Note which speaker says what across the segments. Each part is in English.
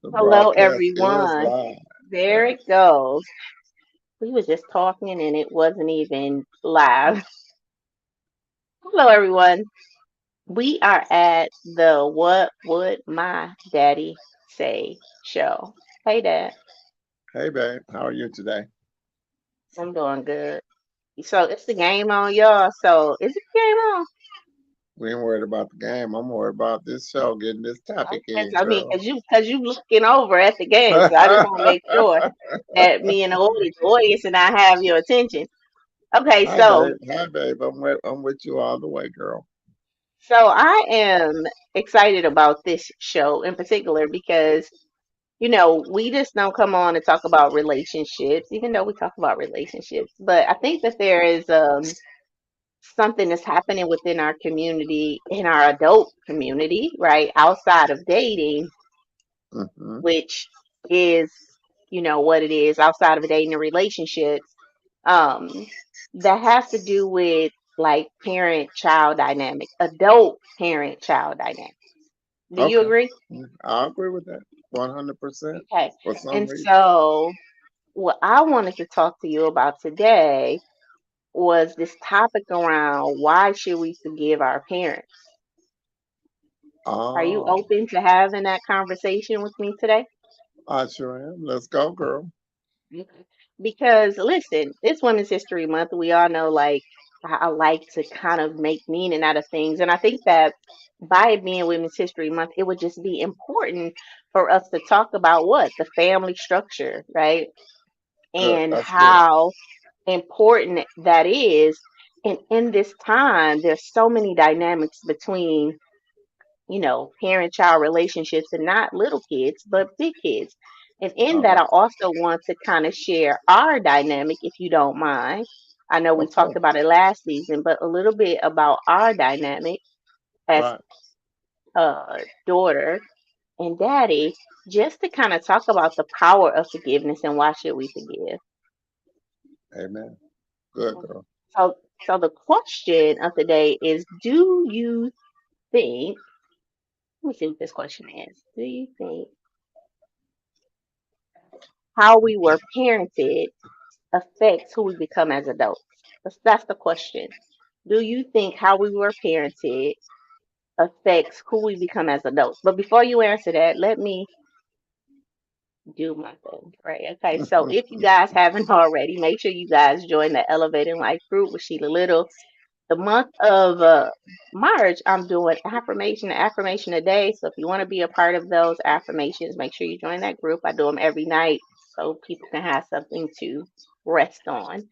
Speaker 1: The
Speaker 2: Hello,
Speaker 1: broadcast is
Speaker 2: everyone.
Speaker 1: live.
Speaker 2: There
Speaker 1: Yeah.
Speaker 2: it goes. We were just talking and it wasn't even live. Hello, everyone. We are at the What Would My Daddy Say show. Hey, Dad.
Speaker 1: Hey, babe. How are you today?
Speaker 2: I'm doing good. So it's the game on, y'all. So is it the game on?
Speaker 1: We ain't worried about the game. I'm worried about this show, getting this topic
Speaker 2: Okay.
Speaker 1: in,
Speaker 2: I mean,
Speaker 1: girl.
Speaker 2: cause you looking over at the game. So I just want to make sure that me and the audience and I have your attention. Okay.
Speaker 1: Hi,
Speaker 2: So
Speaker 1: babe. Hi, babe. I'm with you all the way, girl.
Speaker 2: So I am excited about this show in particular because, we just don't come on and talk about relationships, even though we talk about relationships. But I think that there is something that's happening within our community, in our adult community, right, outside of dating,
Speaker 1: Hmm.
Speaker 2: which is, what it is outside of dating and relationships, um, that has to do with like parent-child dynamics, adult parent-child dynamics. Do you
Speaker 1: Okay.
Speaker 2: agree?
Speaker 1: I agree with that 100%
Speaker 2: Okay.
Speaker 1: for some
Speaker 2: And
Speaker 1: reason.
Speaker 2: so, what I wanted to talk to you about today was this topic around why should we forgive our parents? Are you
Speaker 1: Oh,
Speaker 2: open to having that conversation with me today?
Speaker 1: I sure am. Let's go, girl.
Speaker 2: Okay. Because listen, it's Women's History Month. We all know, like, I like to kind of make meaning out of things. And I think that by it being Women's History Month, it would just be important for us to talk about what? The family structure, right?
Speaker 1: Good.
Speaker 2: And
Speaker 1: That's good.
Speaker 2: how important that is. And in this time, there's so many dynamics between, parent child relationships and not little kids, but big kids. And in
Speaker 1: All
Speaker 2: that, I
Speaker 1: right.
Speaker 2: also want to kind of share our dynamic, if you don't mind. I know we
Speaker 1: Of
Speaker 2: talked
Speaker 1: course.
Speaker 2: about it last season, but a little bit about our dynamic as
Speaker 1: Right.
Speaker 2: daughter and daddy, just to kind of talk about the power of forgiveness and why should we forgive.
Speaker 1: Amen. Good, girl.
Speaker 2: So the question of the day is, do you think, let me see what this question is. Do you think how we were parented affects who we become as adults? That's the question. Do you think how we were parented affects who we become as adults? But before you answer that, let me do my thing, right? Okay, so if you guys haven't already, make sure you guys join the Elevating Life group with Sheila Little. The month of March, I'm doing affirmation a day. So if you want to be a part of those affirmations, make sure you join that group. I do them every night so people can have something to rest on.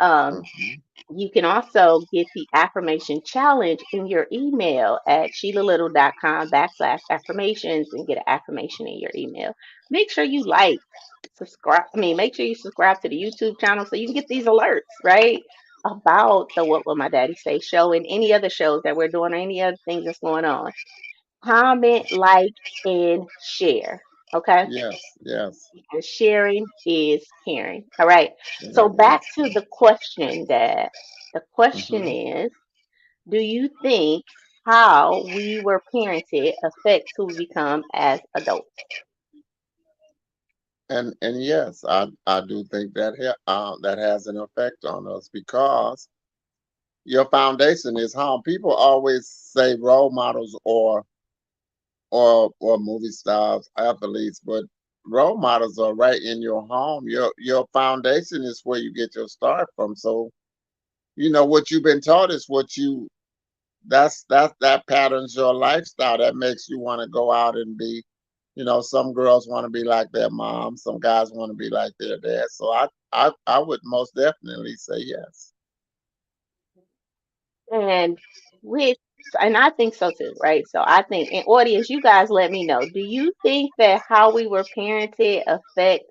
Speaker 2: Um,
Speaker 1: Hmm.
Speaker 2: you can also get the affirmation challenge in your email at SheilaLittle.com/affirmations and get an affirmation in your email. Make sure you make sure you subscribe to the YouTube channel so you can get these alerts, right? About the What Will My Daddy Say show and any other shows that we're doing or any other things that's going on. Comment, like, and share. Okay?
Speaker 1: Yes. Yes.
Speaker 2: Because sharing is caring. All right. So
Speaker 1: That
Speaker 2: back
Speaker 1: is.
Speaker 2: to the question, Dad. The question
Speaker 1: Hmm.
Speaker 2: is, do you think how we were parented affects who we become as adults?
Speaker 1: And yes, I do think that that has an effect on us because your foundation is home. People always say role models or movie stars, athletes, but role models are right in your home. Your foundation is where you get your start from. So what you've been taught is what you that patterns your lifestyle. That makes you want to go out and be. Some girls want to be like their mom. Some guys want to be like their dad. So I would most definitely say yes.
Speaker 2: And with and I think so too, right? So I think in audience, you guys let me know. Do you think that how we were parented affects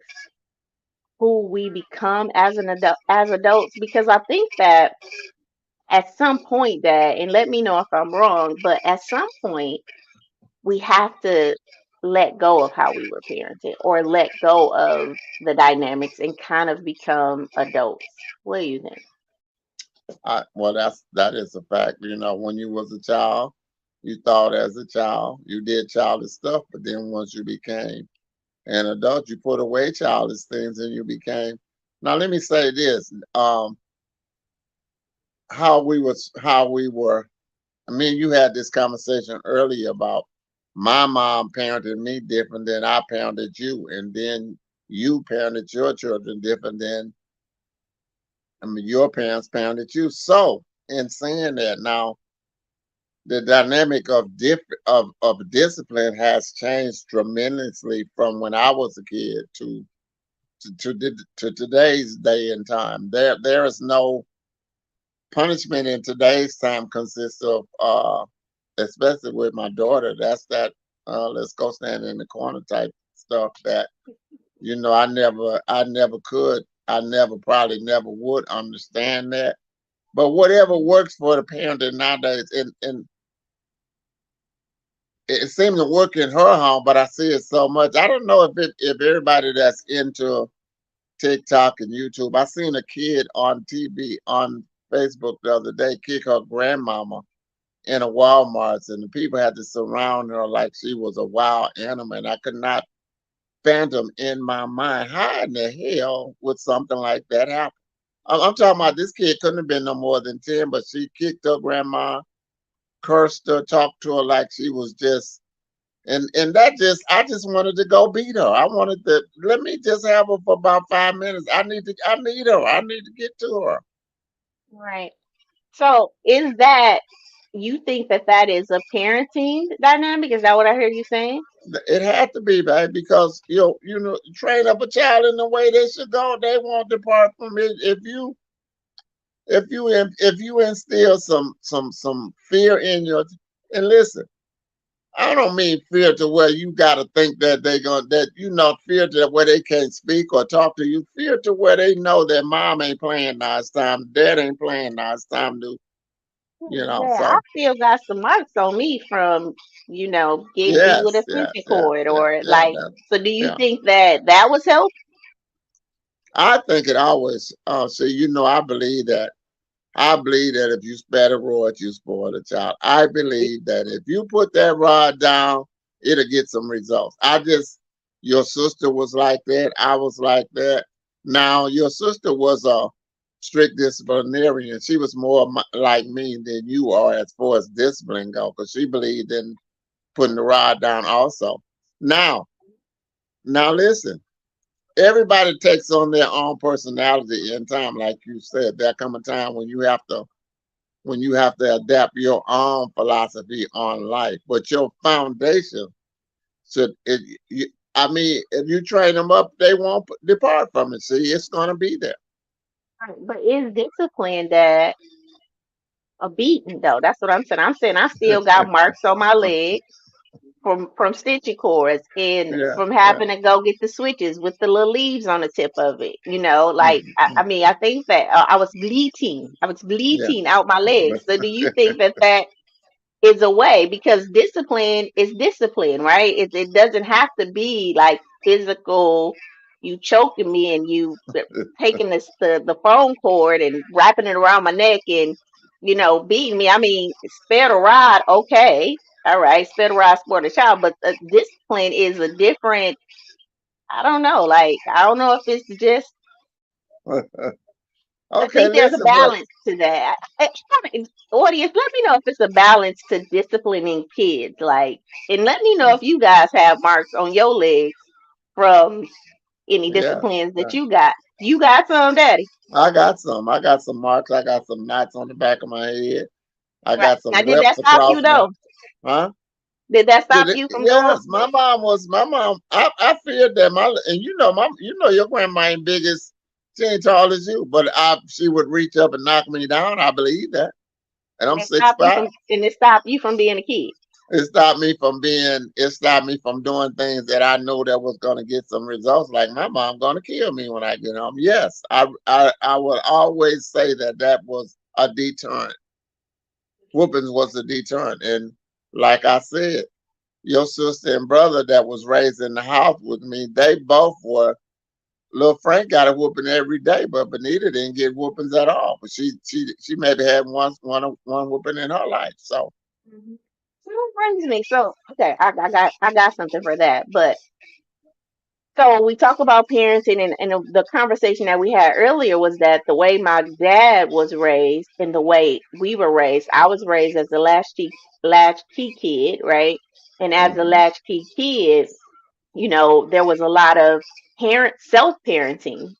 Speaker 2: who we become as an adult as adults? Because I think that at some point that, and let me know if I'm wrong, but at some point we have to let go of how we were parented or let go of the dynamics and kind of become adults. What do you think?
Speaker 1: Well, that is a fact. When you was a child, you thought as a child, you did childish stuff, but then once you became and adult, you put away childish things and you became. Now let me say this: how we were. I mean, you had this conversation earlier about my mom parented me different than I parented you, and then you parented your children different than I mean your parents parented you. So, in saying that, now the dynamic of discipline has changed tremendously from when I was a kid to today's day and time. There is no punishment in today's time consists of especially with my daughter, that's that let's go stand in the corner type stuff that I never probably never would understand that. But whatever works for the parent nowadays, and it seems to work in her home, but I see it so much. I don't know if everybody that's into TikTok and YouTube. I seen a kid on TV on Facebook the other day kick her grandmama in a Walmart, and the people had to surround her like she was a wild animal. And I could not phantom in my mind how in the hell would something like that happen. I'm talking about this kid couldn't have been no more than 10, but she kicked her grandma, cursed her, talked to her like she was just and that just I just wanted to go beat her. I wanted to let me just have her for about 5 minutes. I need her. I need to get to her.
Speaker 2: Right. So is that you think that that is a parenting dynamic? Is that what I hear you saying?
Speaker 1: It had to be, babe, because train up a child in the way they should go. They won't depart from it. If you instill some fear in your and listen, I don't mean fear to where you got to think that they gonna that fear to where they can't speak or talk to you. Fear to where they know that mom ain't playing now. It's time. Dad ain't playing now. It's time to
Speaker 2: Yeah, I
Speaker 1: So
Speaker 2: still got some marks on me from, getting beat with a
Speaker 1: yes,
Speaker 2: extension
Speaker 1: yes, yeah,
Speaker 2: cord
Speaker 1: yeah,
Speaker 2: or
Speaker 1: yeah,
Speaker 2: like, so do you
Speaker 1: yeah.
Speaker 2: think that that was help?
Speaker 1: I think it always. See, I believe that if you spare the rod, you spoil the child. I believe that if you put that rod down, it'll get some results. Your sister was like that. I was like that. Now, your sister was a strict disciplinarian. She was more like me than you are as far as discipline go, because she believed in putting the rod down also. Now, now listen. Everybody takes on their own personality in time, like you said. There come a time when you have to adapt your own philosophy on life. But your foundation should, I mean, if you train them up, they won't depart from it. See, it's going to be there.
Speaker 2: Right. But is discipline that a beating though? That's what I'm saying. I'm saying I still got marks on my leg from stitching cords and
Speaker 1: Yeah,
Speaker 2: from
Speaker 1: yeah.
Speaker 2: having to go get the switches with the little leaves on the tip of it. Like I
Speaker 1: Mhm.
Speaker 2: mean, I think that I was bleeding. I was
Speaker 1: Yeah.
Speaker 2: bleeding out my legs. So do you think that that is a way because discipline is discipline, right? It doesn't have to be like physical. You choking me and you taking the phone cord and wrapping it around my neck and beating me. I mean, spare the rod, okay, all right, spare the rod, spare the child, but discipline is a different. I don't know, like I don't know if it's just. I
Speaker 1: Okay,
Speaker 2: think there's a
Speaker 1: listen, but
Speaker 2: balance to that. Audience, let me know if it's a balance to disciplining kids. Like, and let me know if you guys have marks on your legs from any
Speaker 1: yeah,
Speaker 2: disciplines
Speaker 1: yeah.
Speaker 2: that you got. You got some, Daddy.
Speaker 1: I got some. I got some marks. I got some knots on the back of my head. I
Speaker 2: Right.
Speaker 1: got some
Speaker 2: Now, did that
Speaker 1: whelps
Speaker 2: stop you
Speaker 1: across my,
Speaker 2: though?
Speaker 1: huh?
Speaker 2: Did that
Speaker 1: Did
Speaker 2: stop
Speaker 1: it?
Speaker 2: you from doing?
Speaker 1: Yes, my mom. I feared that and your grandma ain't big as she ain't tall as you, but she would reach up and knock me down. I believe that, and I'm
Speaker 2: And it
Speaker 1: six
Speaker 2: stopped you
Speaker 1: five.
Speaker 2: from, and it stopped you from being a kid.
Speaker 1: It stopped me from doing things that I knew that was going to get some results. Like my mom going to kill me when I get home. Yes, I would always say that was a deterrent. Whoopings was a deterrent, and like I said, your sister and brother that was raised in the house with me, they both were. Little Frank got a whooping every day, but Benita didn't get whoopings at all. But she maybe had one whooping in her life. So
Speaker 2: Mhm. So that brings me. So okay, I got something for that, but So we talk about parenting, and the conversation that we had earlier was that the way my dad was raised and the way we were raised, I was raised as a latchkey kid, right? And as a
Speaker 1: Mm-hmm.
Speaker 2: latchkey kid, there was a lot of self parenting,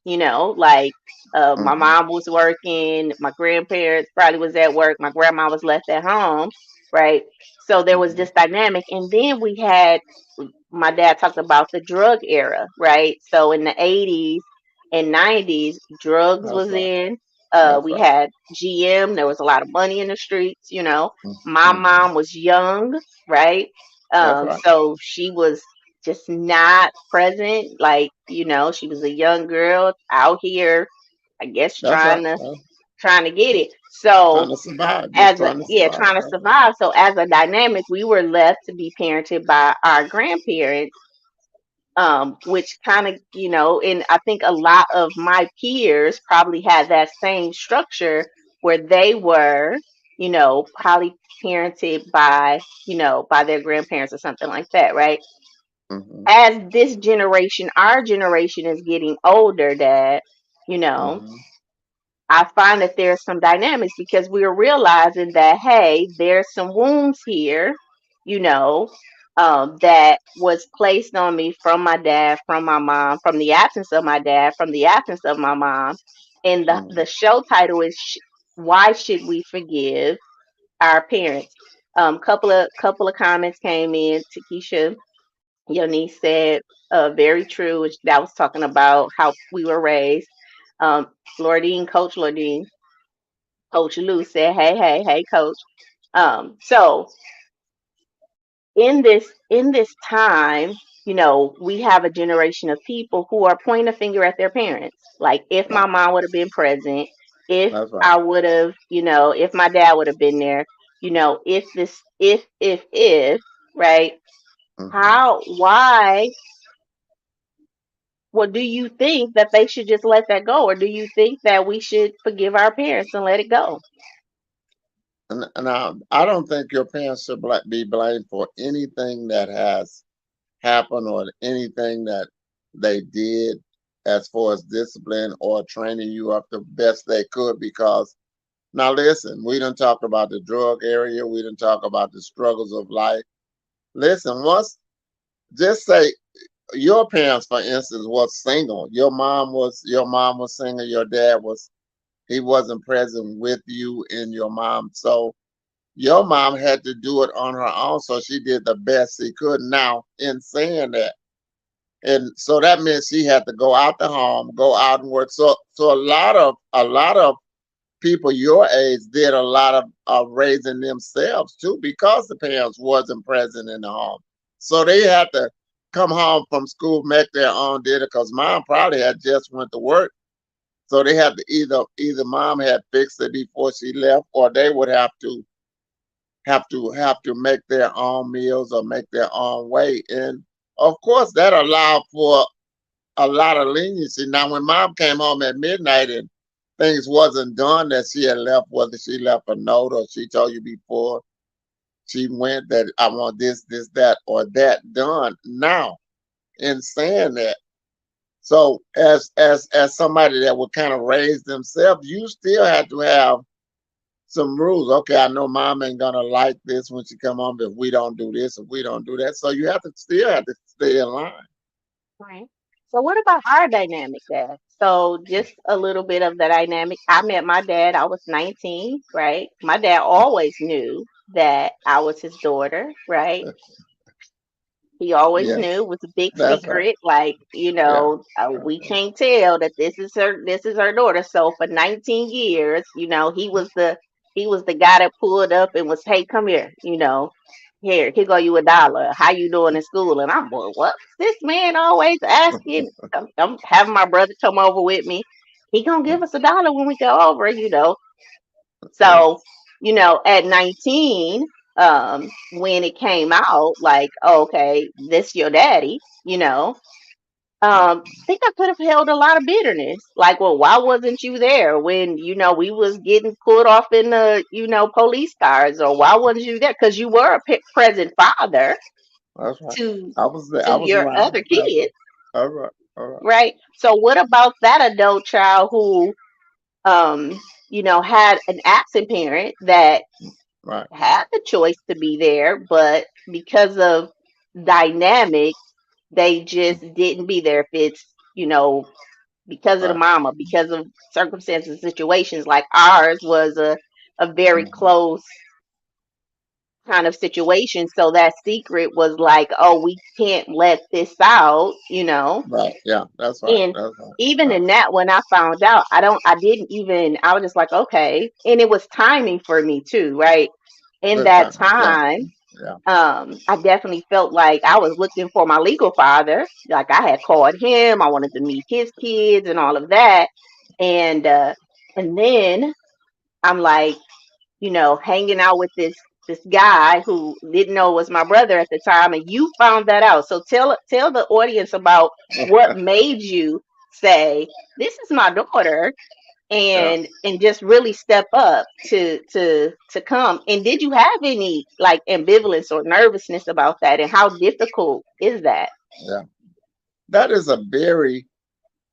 Speaker 2: like my
Speaker 1: Mm-hmm.
Speaker 2: mom was working, my grandparents probably was at work, my grandma was left at home, right? So there was
Speaker 1: Mm-hmm.
Speaker 2: this dynamic. And then we had, my dad talked about the drug era, right? So in the 80s and 90s, drugs
Speaker 1: That's
Speaker 2: was
Speaker 1: right.
Speaker 2: in.
Speaker 1: That's
Speaker 2: We
Speaker 1: right.
Speaker 2: had GM. There was a lot of money in the streets. My
Speaker 1: Mm-hmm.
Speaker 2: mom was young, right?
Speaker 1: That's right.
Speaker 2: So she was just not present. Like, she was a young girl out here, I guess,
Speaker 1: That's right.
Speaker 2: trying to get it.
Speaker 1: Trying
Speaker 2: So
Speaker 1: to survive. Just
Speaker 2: as a
Speaker 1: trying to
Speaker 2: yeah,
Speaker 1: survive.
Speaker 2: trying to survive. So as a dynamic, we were left to be parented by our grandparents, which kind of, and I think a lot of my peers probably had that same structure where they were, probably parented by their grandparents or something like that, right?
Speaker 1: Mm-hmm.
Speaker 2: As this generation, our generation is getting older, Dad, you know,
Speaker 1: Mm-hmm.
Speaker 2: I find that there's some dynamics because we're realizing that, hey, there's some wounds here, you know, that was placed on me from my dad, from my mom, from the absence of my dad, from the absence of my mom. And the
Speaker 1: Mm-hmm.
Speaker 2: show title is Why Should We Forgive Our Parents? Couple of comments came in. Takesha, your niece said, very true. That was talking about how we were raised. Um, Coach Lordine, Coach Lou said, "Hey, hey, hey, Coach." So in this time, we have a generation of people who are pointing a finger at their parents. Like, if my
Speaker 1: Right.
Speaker 2: mom would have been present, if
Speaker 1: That's right.
Speaker 2: I would have, if my dad would have been there, if this, if, right?
Speaker 1: Mm-hmm.
Speaker 2: Why? Well, do you think that they should just let that go, or do you think that we should forgive our parents and let it go?
Speaker 1: And I don't think your parents should be blamed for anything that has happened or anything that they did as far as discipline or training you up the best they could. Because now listen, we didn't talk about the drug area. We didn't talk about the struggles of life. Listen, just say your parents, for instance, was single. Your mom was single. Your dad he wasn't present with you and your mom. So your mom had to do it on her own. So she did the best she could. Now, in saying that, and so that meant she had to go out the home, go out and work. So a lot of people your age did a lot of raising themselves too because the parents wasn't present in the home. So they had to come home from school, make their own dinner because mom probably had just went to work. So they had to either mom had fixed it before she left, or they would have to make their own meals or make their own way. And of course that allowed for a lot of leniency. Now, when mom came home at midnight and things wasn't done that she had left, whether she left a note or she told you before she went that I want this, that, or that done. Now, in saying that, so as somebody that would kind of raise themselves, you still have to have some rules. Okay, I know mom ain't gonna like this when she come home if we don't do this, if we don't do that. So you have to stay in line.
Speaker 2: Right. So what about our dynamic, Dad? So just a little bit of the dynamic. I met my dad, I was 19, right? My dad always knew that I was his daughter, right? He always knew
Speaker 1: Yes,
Speaker 2: it was a big
Speaker 1: that's right.
Speaker 2: secret. Like,
Speaker 1: Yeah.
Speaker 2: we can't tell that this is her daughter. So for 19 years, he was the guy that pulled up and was, hey, come here, here go you $1. How you doing in school? And I'm going, what's this man always asking? I'm having my brother come over with me. He gonna give us $1 when we go over.
Speaker 1: Yes.
Speaker 2: So, at 19, when it came out, like, oh, okay, this your daddy, I think I could have held a lot of bitterness. Like, well, why wasn't you there when, we was getting pulled off in the, police cars, or why wasn't you there? Because you were a present father
Speaker 1: That's right.
Speaker 2: to
Speaker 1: I was there.
Speaker 2: to
Speaker 1: I was
Speaker 2: your
Speaker 1: around.
Speaker 2: other
Speaker 1: That's right.
Speaker 2: kids.
Speaker 1: All right. All right.
Speaker 2: right? So what about that adult child who, had an absent parent that
Speaker 1: Right.
Speaker 2: had the choice to be there, but because of dynamics, they just didn't be there. If it's, because of the
Speaker 1: Right.
Speaker 2: mama, because of circumstances, situations, like ours was a very
Speaker 1: Mhm.
Speaker 2: close kind of situation. So that secret was like, oh, we can't let this out,
Speaker 1: Right. Yeah. That's right.
Speaker 2: And
Speaker 1: That's right.
Speaker 2: even
Speaker 1: Right.
Speaker 2: in that, when I found out, I didn't even, I was just like, okay. And it was timing for me too, right? In
Speaker 1: Good
Speaker 2: that
Speaker 1: time. Yeah.
Speaker 2: time,
Speaker 1: Yeah.
Speaker 2: I definitely felt like I was looking for my legal father. Like I had called him, I wanted to meet his kids and all of that. And then I'm like, hanging out with this guy who didn't know was my brother at the time, and you found that out. So tell the audience about what made you say, "This is my daughter,"
Speaker 1: Yeah.
Speaker 2: and just really step up to come. And did you have any like ambivalence or nervousness about that? And how difficult is that?
Speaker 1: Yeah. That is a very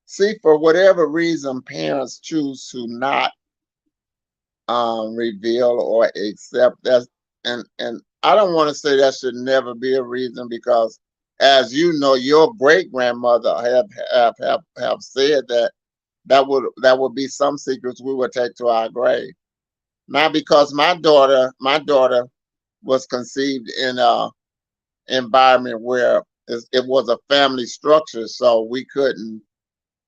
Speaker 1: see for whatever reason parents choose to not reveal or accept that, and I don't want to say that should never be a reason because as you know your great grandmother have said that that would be some secrets we would take to our grave. Now because my daughter was conceived in a environment where it was a family structure, so we couldn't.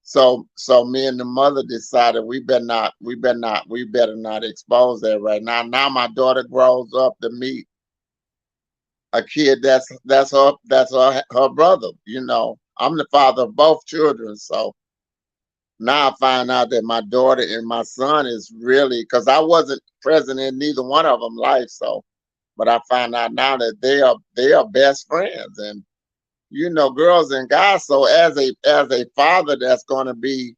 Speaker 1: So me and the mother decided we better not expose that right now. Now my daughter grows up to meet a kid that's her brother. I'm the father of both children, so now I find out that my daughter and my son is really because I wasn't present in neither one of them life. So, but I find out now that they are best friends, and girls and guys. So as a father, that's going to be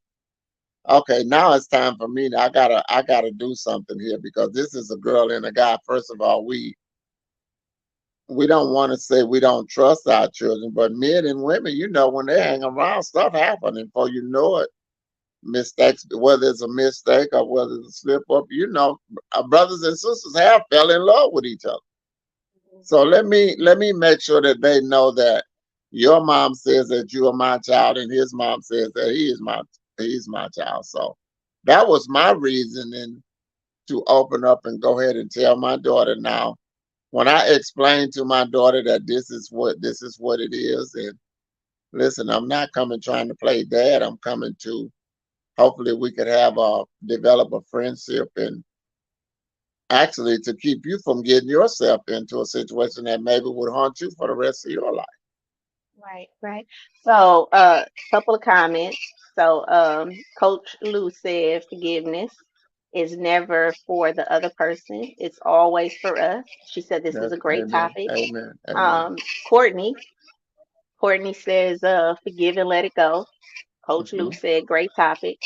Speaker 1: okay. Now it's time for me. I gotta do something here because this is a girl and a guy. First of all, we don't want to say we don't trust our children, but men and women, when they hang around, stuff happens, and before you know it, mistakes, whether it's a mistake or whether it's a slip up, our brothers and sisters have fell in love with each other. So let me make sure that they know that your mom says that you are my child, and his mom says that he's my child. So that was my reasoning to open up and go ahead and tell my daughter now. When I explained to my daughter that this is what it is, and listen, I'm not coming trying to play dad. I'm coming to hopefully we could have develop a friendship and actually to keep you from getting yourself into a situation that maybe would haunt you for the rest of your life.
Speaker 2: Right, right. So, couple of comments. So, Coach Lou said forgiveness is never for the other person. It's always for us. She said this was
Speaker 1: Yes,
Speaker 2: a great
Speaker 1: amen,
Speaker 2: topic.
Speaker 1: amen, amen.
Speaker 2: Um, Courtney, Courtney says, forgive and let it go. Coach Lou
Speaker 1: Hmm.
Speaker 2: said, great topic.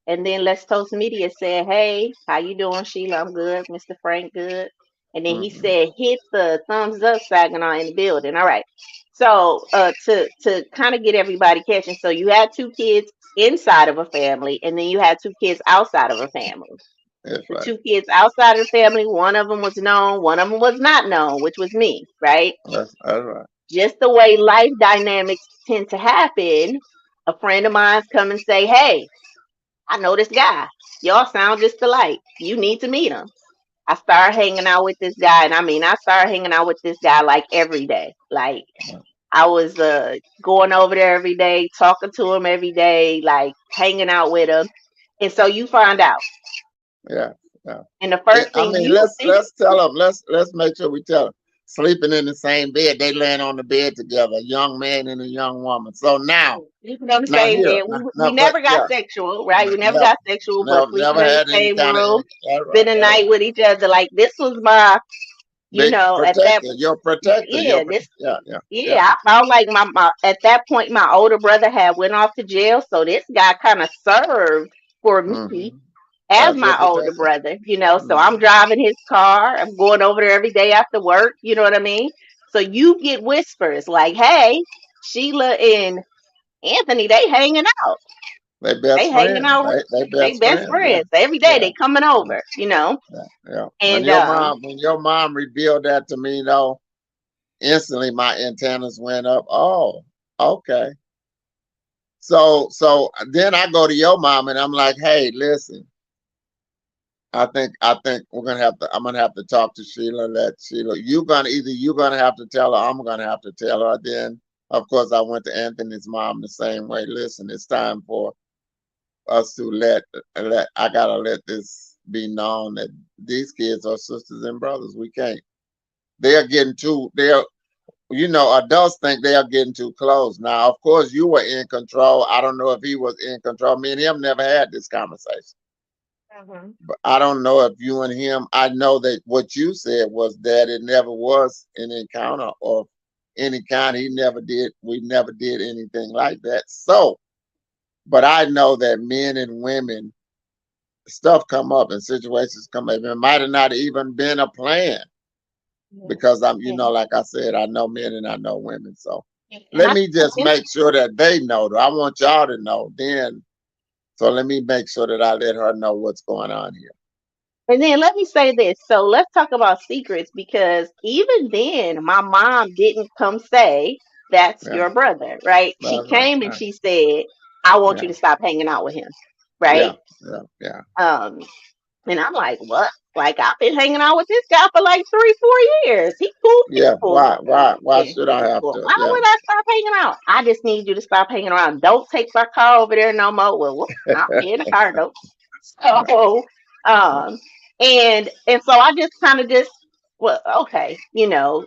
Speaker 2: And then Let's Toast Media said, hey, how you doing, Sheila? I'm good. Mr. Frank, good. And then he
Speaker 1: Hmm.
Speaker 2: said, hit the thumbs up, Saginaw in the building. All right. So to kind of get everybody catching, so you had two kids inside of a family, and then you had two kids outside of a family.
Speaker 1: That's
Speaker 2: The
Speaker 1: right.
Speaker 2: two kids outside of the family, one of them was known, one of them was not known, which was me, right?
Speaker 1: That's right.
Speaker 2: Just the way life dynamics tend to happen, a friend of mine's come and say, hey, I know this guy. Y'all sound just alike. You need to meet him. I started hanging out with this guy, and I mean, I started hanging out with this guy like every day. Like I was going over there every day, talking to him every day, like hanging out with him. And so you find out.
Speaker 1: Yeah, yeah.
Speaker 2: And the first
Speaker 1: I
Speaker 2: thing
Speaker 1: mean,
Speaker 2: you think,
Speaker 1: let's tell them. Let's make sure we tell them. Sleeping in the same bed, they laying on the bed together, a young man and a young woman. So now,
Speaker 2: sleeping on the
Speaker 1: now
Speaker 2: same
Speaker 1: here,
Speaker 2: bed,
Speaker 1: now,
Speaker 2: we
Speaker 1: now but
Speaker 2: never got
Speaker 1: yeah,
Speaker 2: sexual, right? We never
Speaker 1: never,
Speaker 2: got sexual, but sleeping
Speaker 1: never
Speaker 2: in the
Speaker 1: had any
Speaker 2: same
Speaker 1: kind of.
Speaker 2: room,
Speaker 1: That's right.
Speaker 2: spend the
Speaker 1: That's
Speaker 2: night
Speaker 1: right.
Speaker 2: with each other. Like this was my,
Speaker 1: Big
Speaker 2: at that,
Speaker 1: protector. You're a protector.
Speaker 2: yeah, this
Speaker 1: Yeah, yeah, yeah.
Speaker 2: Yeah, I felt like my at that point my older brother had went off to jail, so this guy kind of served for me
Speaker 1: Hmm.
Speaker 2: as
Speaker 1: As your
Speaker 2: my older
Speaker 1: protector.
Speaker 2: brother. So
Speaker 1: Hmm.
Speaker 2: I'm driving his car, I'm going over there every day after work, you know what I mean? So you get whispers like, "Hey, Sheila Anthony, they hanging out.
Speaker 1: They
Speaker 2: They
Speaker 1: best
Speaker 2: hanging
Speaker 1: friends.
Speaker 2: out.
Speaker 1: They
Speaker 2: They
Speaker 1: best
Speaker 2: best
Speaker 1: friends. Yeah,
Speaker 2: friends. Every day
Speaker 1: yeah,
Speaker 2: they coming over,
Speaker 1: yeah, yeah.
Speaker 2: And
Speaker 1: When your mom revealed that to me, though, instantly my antennas went up. Oh, okay. So then I go to your mom and I'm like, hey, listen, I think we're gonna have to I'm gonna have to talk to Sheila, let Sheila you're gonna have to tell her, I'm gonna have to tell her. Then of course I went to Anthony's mom the same way. Listen, it's time for us to let I gotta let this be known that these kids are sisters and brothers. We can't. They're getting too they're adults think they are getting too close. Now, of course, you were in control. I don't know if he was in control. Me and him never had this conversation.
Speaker 2: Mhm.
Speaker 1: But I don't know if you and him, I know that what you said was that it never was an encounter of any kind. We never did anything like that. So, but I know that men and women, stuff come up and situations come up. It might have not even been a plan
Speaker 2: Yeah.
Speaker 1: because
Speaker 2: Yeah.
Speaker 1: like I said, I know men and I know women. So
Speaker 2: And
Speaker 1: let me just
Speaker 2: think,
Speaker 1: make sure that they know. I want y'all to know then. So let me make sure that I let her know what's going on here.
Speaker 2: and then let me say this. So let's talk about secrets because even then, my mom didn't come say that's
Speaker 1: Yeah,
Speaker 2: your brother, right? She
Speaker 1: that's right.
Speaker 2: came and
Speaker 1: Right.
Speaker 2: she said, "I want you
Speaker 1: Yeah,
Speaker 2: to stop hanging out with him,"
Speaker 1: yeah,
Speaker 2: right?
Speaker 1: yeah, yeah,
Speaker 2: Um, And I'm like, what? Like I've been hanging out with this guy for like 3, 4 years. He cool
Speaker 1: yeah.
Speaker 2: people.
Speaker 1: Why should I have
Speaker 2: Well,
Speaker 1: to?
Speaker 2: why
Speaker 1: Yeah.
Speaker 2: would I stop hanging out? I just need you to stop hanging around. Don't take my car over there no more. Well, not me in the car though.
Speaker 1: Right.
Speaker 2: So,
Speaker 1: Right.
Speaker 2: um, and so I just kind of just, well, okay,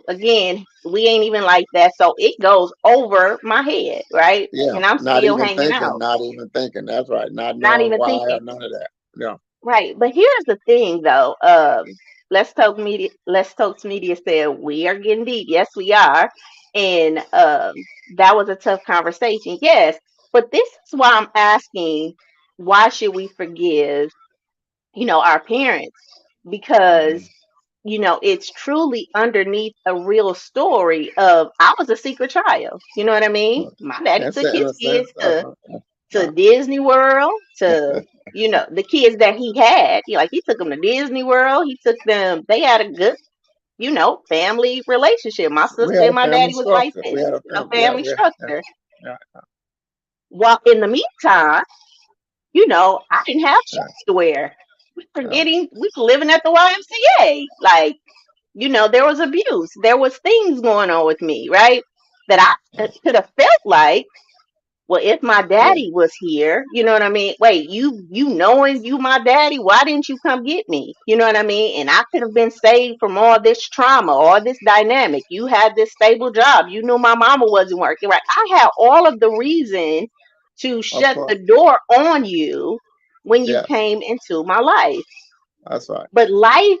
Speaker 2: again, we ain't even like that. So it goes over my head, right?
Speaker 1: Yeah.
Speaker 2: And I'm
Speaker 1: Not
Speaker 2: still
Speaker 1: even
Speaker 2: hanging
Speaker 1: thinking.
Speaker 2: out,
Speaker 1: Not even thinking. That's right. Not
Speaker 2: not
Speaker 1: knowing
Speaker 2: even
Speaker 1: why
Speaker 2: thinking.
Speaker 1: or none of that. Yeah.
Speaker 2: Right, but here's the thing though. Let's Talk Media said we are getting deep. Yes, we are. And that was a tough conversation. Yes, but this is why I'm asking, why should we forgive, our parents?
Speaker 1: Mhm.
Speaker 2: Because, it's truly underneath a real story of I was a secret child. You know what I mean? My daddy
Speaker 1: That's
Speaker 2: took
Speaker 1: it in
Speaker 2: his
Speaker 1: a
Speaker 2: kids
Speaker 1: sense.
Speaker 2: to Disney World, to the kids that he had. Like he took them to Disney World. He took them. They had a good, family relationship. My sister
Speaker 1: We had
Speaker 2: and
Speaker 1: a
Speaker 2: my
Speaker 1: family
Speaker 2: daddy was like
Speaker 1: structure. We
Speaker 2: this,
Speaker 1: had a family. Yeah.
Speaker 2: family
Speaker 1: Yeah.
Speaker 2: structure.
Speaker 1: Yeah.
Speaker 2: While in the meantime, I didn't have
Speaker 1: Yeah.
Speaker 2: shirts to wear.
Speaker 1: Yeah.
Speaker 2: We were living at the YMCA. Like, there was abuse. There was things going on with me, right? That I could have felt like, well, if my
Speaker 1: Yeah.
Speaker 2: daddy was here, you know what I mean? Wait, you knowing you my daddy, why didn't you come get me? You know what I mean? And I could have been saved from all this trauma, all this dynamic. You had this stable job. You knew my mama wasn't working, right? I had all of the reason to
Speaker 1: Of
Speaker 2: shut
Speaker 1: course.
Speaker 2: the door on you when you
Speaker 1: Yes.
Speaker 2: came into my life.
Speaker 1: That's right.
Speaker 2: But life,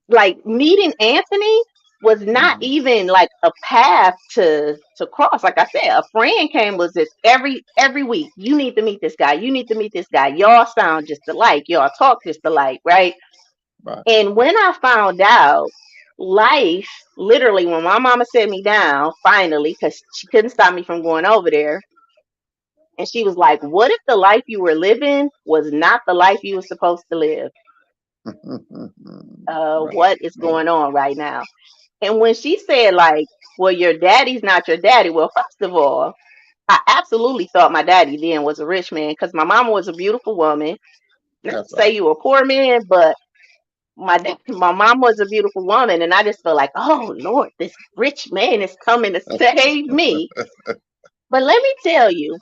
Speaker 2: like meeting Anthony, was not
Speaker 1: Hmm.
Speaker 2: even like a path to cross. Like I said, a friend came, was this every week. You need to meet this guy. You need to meet this guy. Y'all sound just alike. Y'all talk just alike, right?
Speaker 1: Right.
Speaker 2: And when I found out, life literally, when my mama set me down finally, because she couldn't stop me from going over there, and she was like, "What if the life you were living was not the life you were supposed to live?
Speaker 1: Right.
Speaker 2: What is
Speaker 1: Right.
Speaker 2: going on right now?" And when she said, like, well, your daddy's not your daddy, well, first of all, I absolutely thought my daddy then was a rich man because my mama was a beautiful woman. Not
Speaker 1: That's
Speaker 2: to say
Speaker 1: right.
Speaker 2: you were a poor man, but my mom was a beautiful woman. And I just felt like, oh, Lord, this rich man is coming to save me. But let me tell you,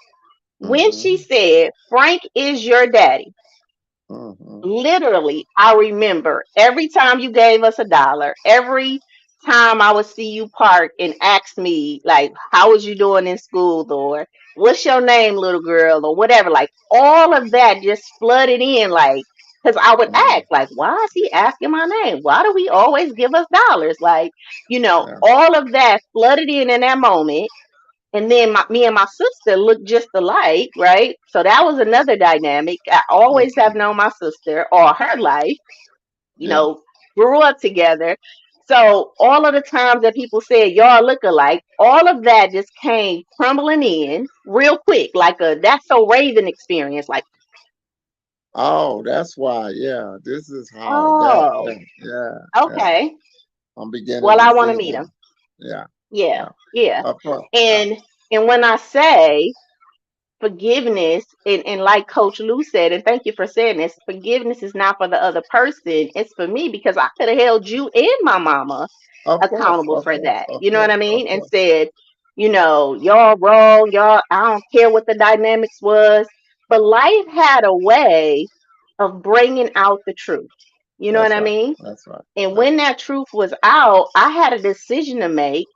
Speaker 2: when she
Speaker 1: Hmm.
Speaker 2: said, Frank is your daddy,
Speaker 1: Hmm.
Speaker 2: literally, I remember every time you gave us $1, every time I would see you park and ask me, like, how was you doing in school, or what's your name, little girl, or whatever. Like, all of that just flooded in, like, because I would ask,
Speaker 1: Hmm.
Speaker 2: like, why is he asking my name? Why do we always give us dollars? Like,
Speaker 1: Yeah.
Speaker 2: all of that flooded in that moment. And then me and my sister look just alike, right? So that was another dynamic. I always
Speaker 1: Okay.
Speaker 2: have known my sister all her life, you
Speaker 1: Yeah.
Speaker 2: know, grew up together. So all of the times that people said y'all look alike, all of that just came crumbling in real quick, like a That's So Raven experience. Like,
Speaker 1: Oh, that's why. Yeah, this is how that.
Speaker 2: oh,
Speaker 1: Yeah, yeah.
Speaker 2: okay.
Speaker 1: I'm beginning
Speaker 2: Well,
Speaker 1: to
Speaker 2: I want to
Speaker 1: see
Speaker 2: meet
Speaker 1: now.
Speaker 2: him.
Speaker 1: Yeah,
Speaker 2: Yeah,
Speaker 1: yeah.
Speaker 2: yeah.
Speaker 1: Of course. Yeah.
Speaker 2: And when I say forgiveness, and like Coach Lou said, and thank you for saying this, forgiveness is not for the other person, it's for me, because I could have held you and my mama
Speaker 1: Of course.
Speaker 2: accountable
Speaker 1: Of
Speaker 2: for
Speaker 1: course.
Speaker 2: that.
Speaker 1: Of
Speaker 2: You know what
Speaker 1: course.
Speaker 2: I
Speaker 1: Of
Speaker 2: mean? And
Speaker 1: course.
Speaker 2: said, y'all wrong, y'all, I don't care what the dynamics was. But life had a way of bringing out the truth. You know what
Speaker 1: That's
Speaker 2: I
Speaker 1: right.
Speaker 2: mean?
Speaker 1: That's right.
Speaker 2: And
Speaker 1: That's
Speaker 2: when
Speaker 1: right.
Speaker 2: that truth was out, I had a decision to make.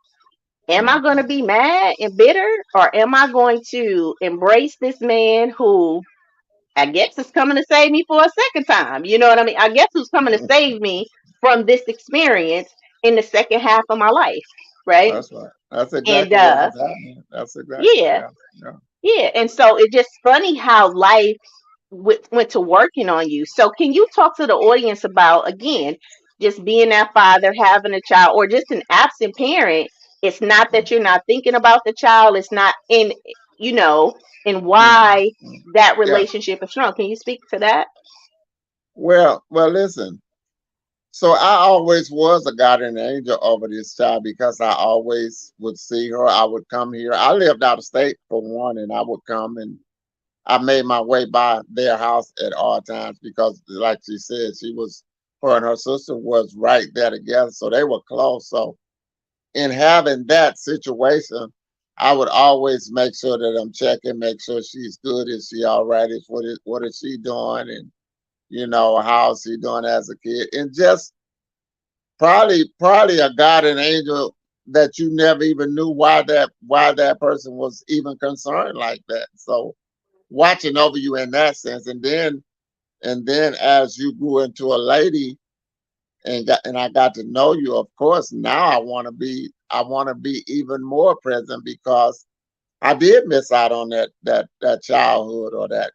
Speaker 2: Am I going to
Speaker 1: Mhm.
Speaker 2: be mad and bitter, or am I going to embrace this man who I guess is coming to save me for a second time? You know what I mean? I guess who's coming to save me from this experience in the second half of my life, right?
Speaker 1: That's right. That's
Speaker 2: And
Speaker 1: exactly what was happening. That's exactly.
Speaker 2: yeah,
Speaker 1: Yeah. Yeah.
Speaker 2: yeah. And so it's just funny how life went to working on you. So can you talk to the audience about, again, just being that father, having a child, or just an absent parent? It's not that you're not thinking about the child. It's not in, you know, and
Speaker 1: Mhm.
Speaker 2: why
Speaker 1: Mhm.
Speaker 2: that
Speaker 1: Yeah.
Speaker 2: relationship is strong. Can you speak to that?
Speaker 1: Well, listen. So I always was a guardian angel over this child because I always would see her. I would come here. I lived out of state for one, and I would come and I made my way by their house at all times because, like she said, her and her sister was right there together, so they were close. So in having that situation, I would always make sure that I'm checking, make sure she's good. Is she all right? What is she doing? And how's she doing as a kid? And just probably a guardian angel that you never even knew why that person was even concerned like that. So watching over you in that sense, and then as you grew into a lady and I got to know you, of course, now I want to be even more present because I did miss out on that childhood or that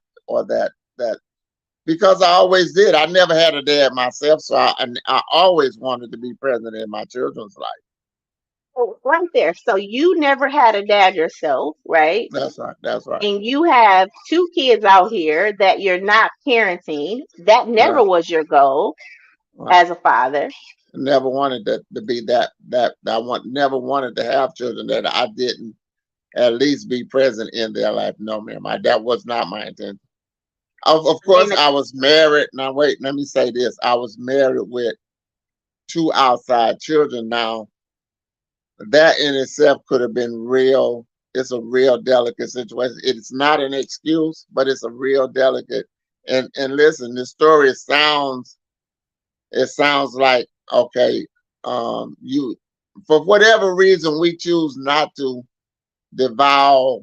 Speaker 1: because I always did. I never had a dad myself, so I always wanted to be present in my children's life.
Speaker 2: Oh, right there. So you never had a dad yourself, right?
Speaker 1: That's right. That's right.
Speaker 2: And you have two kids out here that you're not parenting. That never
Speaker 1: Right.
Speaker 2: was your goal
Speaker 1: Right.
Speaker 2: as a father.
Speaker 1: Never wanted to be that never wanted to have children that I didn't at least be present in their life. No, ma'am. That was not my intention. Of course,
Speaker 2: And
Speaker 1: I was married. Now, wait, let me say this. I was married with two outside children. Now, that in itself could have been real. It's a real delicate situation. It's not an excuse, but it's a real delicate. And listen, the story sounds like okay. You for whatever reason we choose not to devour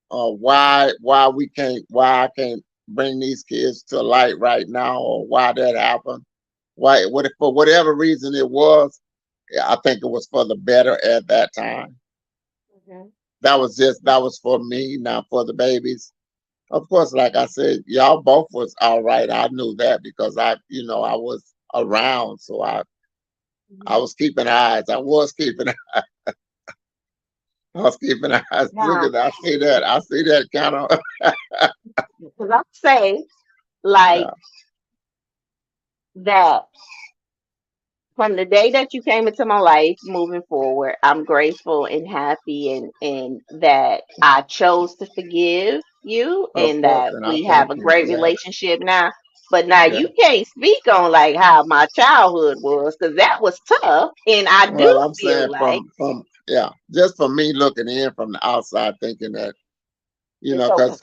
Speaker 1: why I can't bring these kids to light right now, or why that happened. For whatever reason it was, I think it was for the better at that time.
Speaker 2: Mhm.
Speaker 1: That was for me, not for the babies. Of course, like I said, y'all both was all right. I knew that because I was around, so I
Speaker 2: Mhm.
Speaker 1: was keeping eyes. I was keeping eyes. Look
Speaker 2: Now,
Speaker 1: at that. I see that. I see that kind of.
Speaker 2: because I say like
Speaker 1: Yeah.
Speaker 2: that from the day that you came into my life moving forward, I'm grateful and happy, and that I chose to forgive you,
Speaker 1: Of
Speaker 2: and
Speaker 1: course,
Speaker 2: that
Speaker 1: and I
Speaker 2: we have
Speaker 1: thank
Speaker 2: a
Speaker 1: you for
Speaker 2: great
Speaker 1: that.
Speaker 2: relationship now. But now
Speaker 1: Yeah.
Speaker 2: you can't speak on like how my childhood was, because that was tough. And I do
Speaker 1: Well, I'm
Speaker 2: feel
Speaker 1: saying
Speaker 2: like
Speaker 1: from yeah, just for me looking in from the outside, thinking that
Speaker 2: it's okay.
Speaker 1: because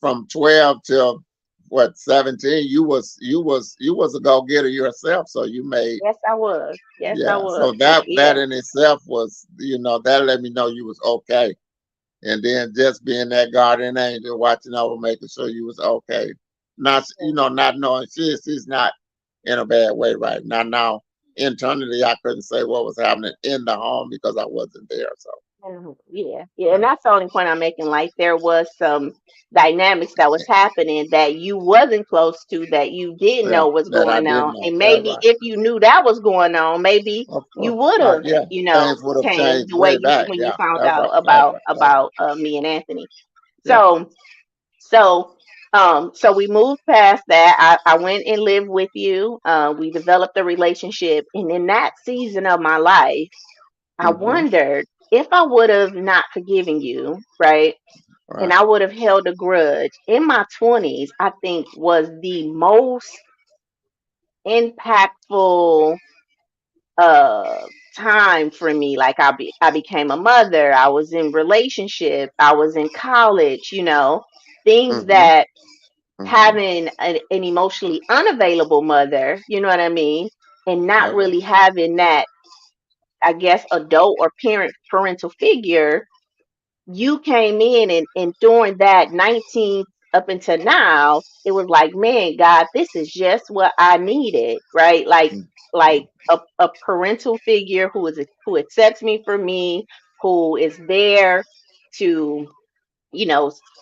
Speaker 1: from 12 till what 17, you was a go getter yourself. So you made
Speaker 2: Yes, I was. Yes, I
Speaker 1: yeah.
Speaker 2: was.
Speaker 1: So that
Speaker 2: Yeah.
Speaker 1: in itself was that let me know you was okay. And then just being that guardian angel, watching over, making sure you was okay. Not knowing she's not in a bad way right now. Now internally, I couldn't say what was happening in the home because I wasn't there. So
Speaker 2: Yeah, yeah, and that's the only point I'm making. Like there was some dynamics that was happening that you wasn't close to, that you didn't
Speaker 1: Yeah,
Speaker 2: know was
Speaker 1: that I
Speaker 2: going
Speaker 1: didn't
Speaker 2: on,
Speaker 1: know.
Speaker 2: and
Speaker 1: That's
Speaker 2: maybe
Speaker 1: right.
Speaker 2: if you knew that was going on, maybe
Speaker 1: Of
Speaker 2: you
Speaker 1: course.
Speaker 2: would have,
Speaker 1: Yeah, things would have
Speaker 2: came
Speaker 1: changed
Speaker 2: the way
Speaker 1: way
Speaker 2: you
Speaker 1: back.
Speaker 2: when you
Speaker 1: Yeah,
Speaker 2: found
Speaker 1: that's
Speaker 2: out
Speaker 1: right. That's right. That's right.
Speaker 2: me and Anthony.
Speaker 1: Yeah.
Speaker 2: So so so we moved past that. I went and lived with you. We developed a relationship, and in that season of my life, I
Speaker 1: Mm-hmm.
Speaker 2: wondered if I would have not forgiven you, right? And
Speaker 1: Right.
Speaker 2: I would have held a grudge in my 20s, I think was the most impactful uh time for me. Like I became a mother, I was in relationship, I was in college, things
Speaker 1: Mm-hmm.
Speaker 2: that
Speaker 1: Mm-hmm.
Speaker 2: having an emotionally unavailable mother, you know what I mean, and not
Speaker 1: That's right.
Speaker 2: really having that, I guess, adult or parental figure. You came in, and during that 19 up until now, it was like, man, God, this is just what I needed, right? Like a parental figure who accepts me for me, who is there to,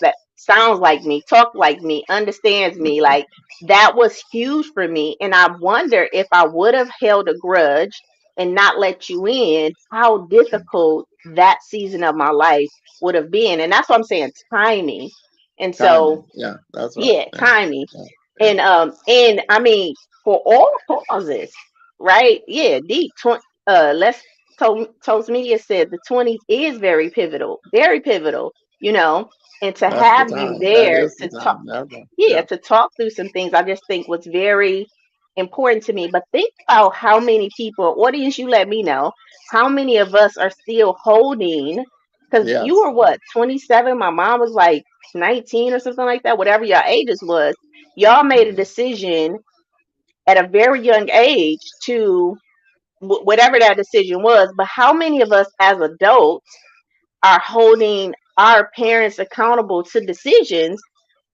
Speaker 2: that sounds like me, talk like me, understands me.
Speaker 1: Mm-hmm.
Speaker 2: Like that was huge for me. And I wonder if I would have held a grudge and not let you in, how difficult that season of my life would have been. And that's what I'm saying, timing. And
Speaker 1: Timing.
Speaker 2: so,
Speaker 1: Yeah, that's right.
Speaker 2: yeah,
Speaker 1: Yeah.
Speaker 2: timing.
Speaker 1: Yeah. Yeah.
Speaker 2: And I mean, for all causes, right? Yeah, deep. Let's Toast Media said the 20s is very pivotal, you know, and to
Speaker 1: That's the
Speaker 2: have you
Speaker 1: time. That
Speaker 2: there
Speaker 1: is the
Speaker 2: to talk,
Speaker 1: time. That's right.
Speaker 2: yeah,
Speaker 1: Yeah.
Speaker 2: to talk through some things, I just think was very important to me. But think about how many people, audience, you let me know, how many of us are still holding, because you
Speaker 1: Yes.
Speaker 2: were what, 27? My mom was like 19 or something like that, whatever your ages was. Y'all made a
Speaker 1: Mhm.
Speaker 2: decision at a very young age to whatever that decision was. But how many of us as adults are holding our parents accountable to decisions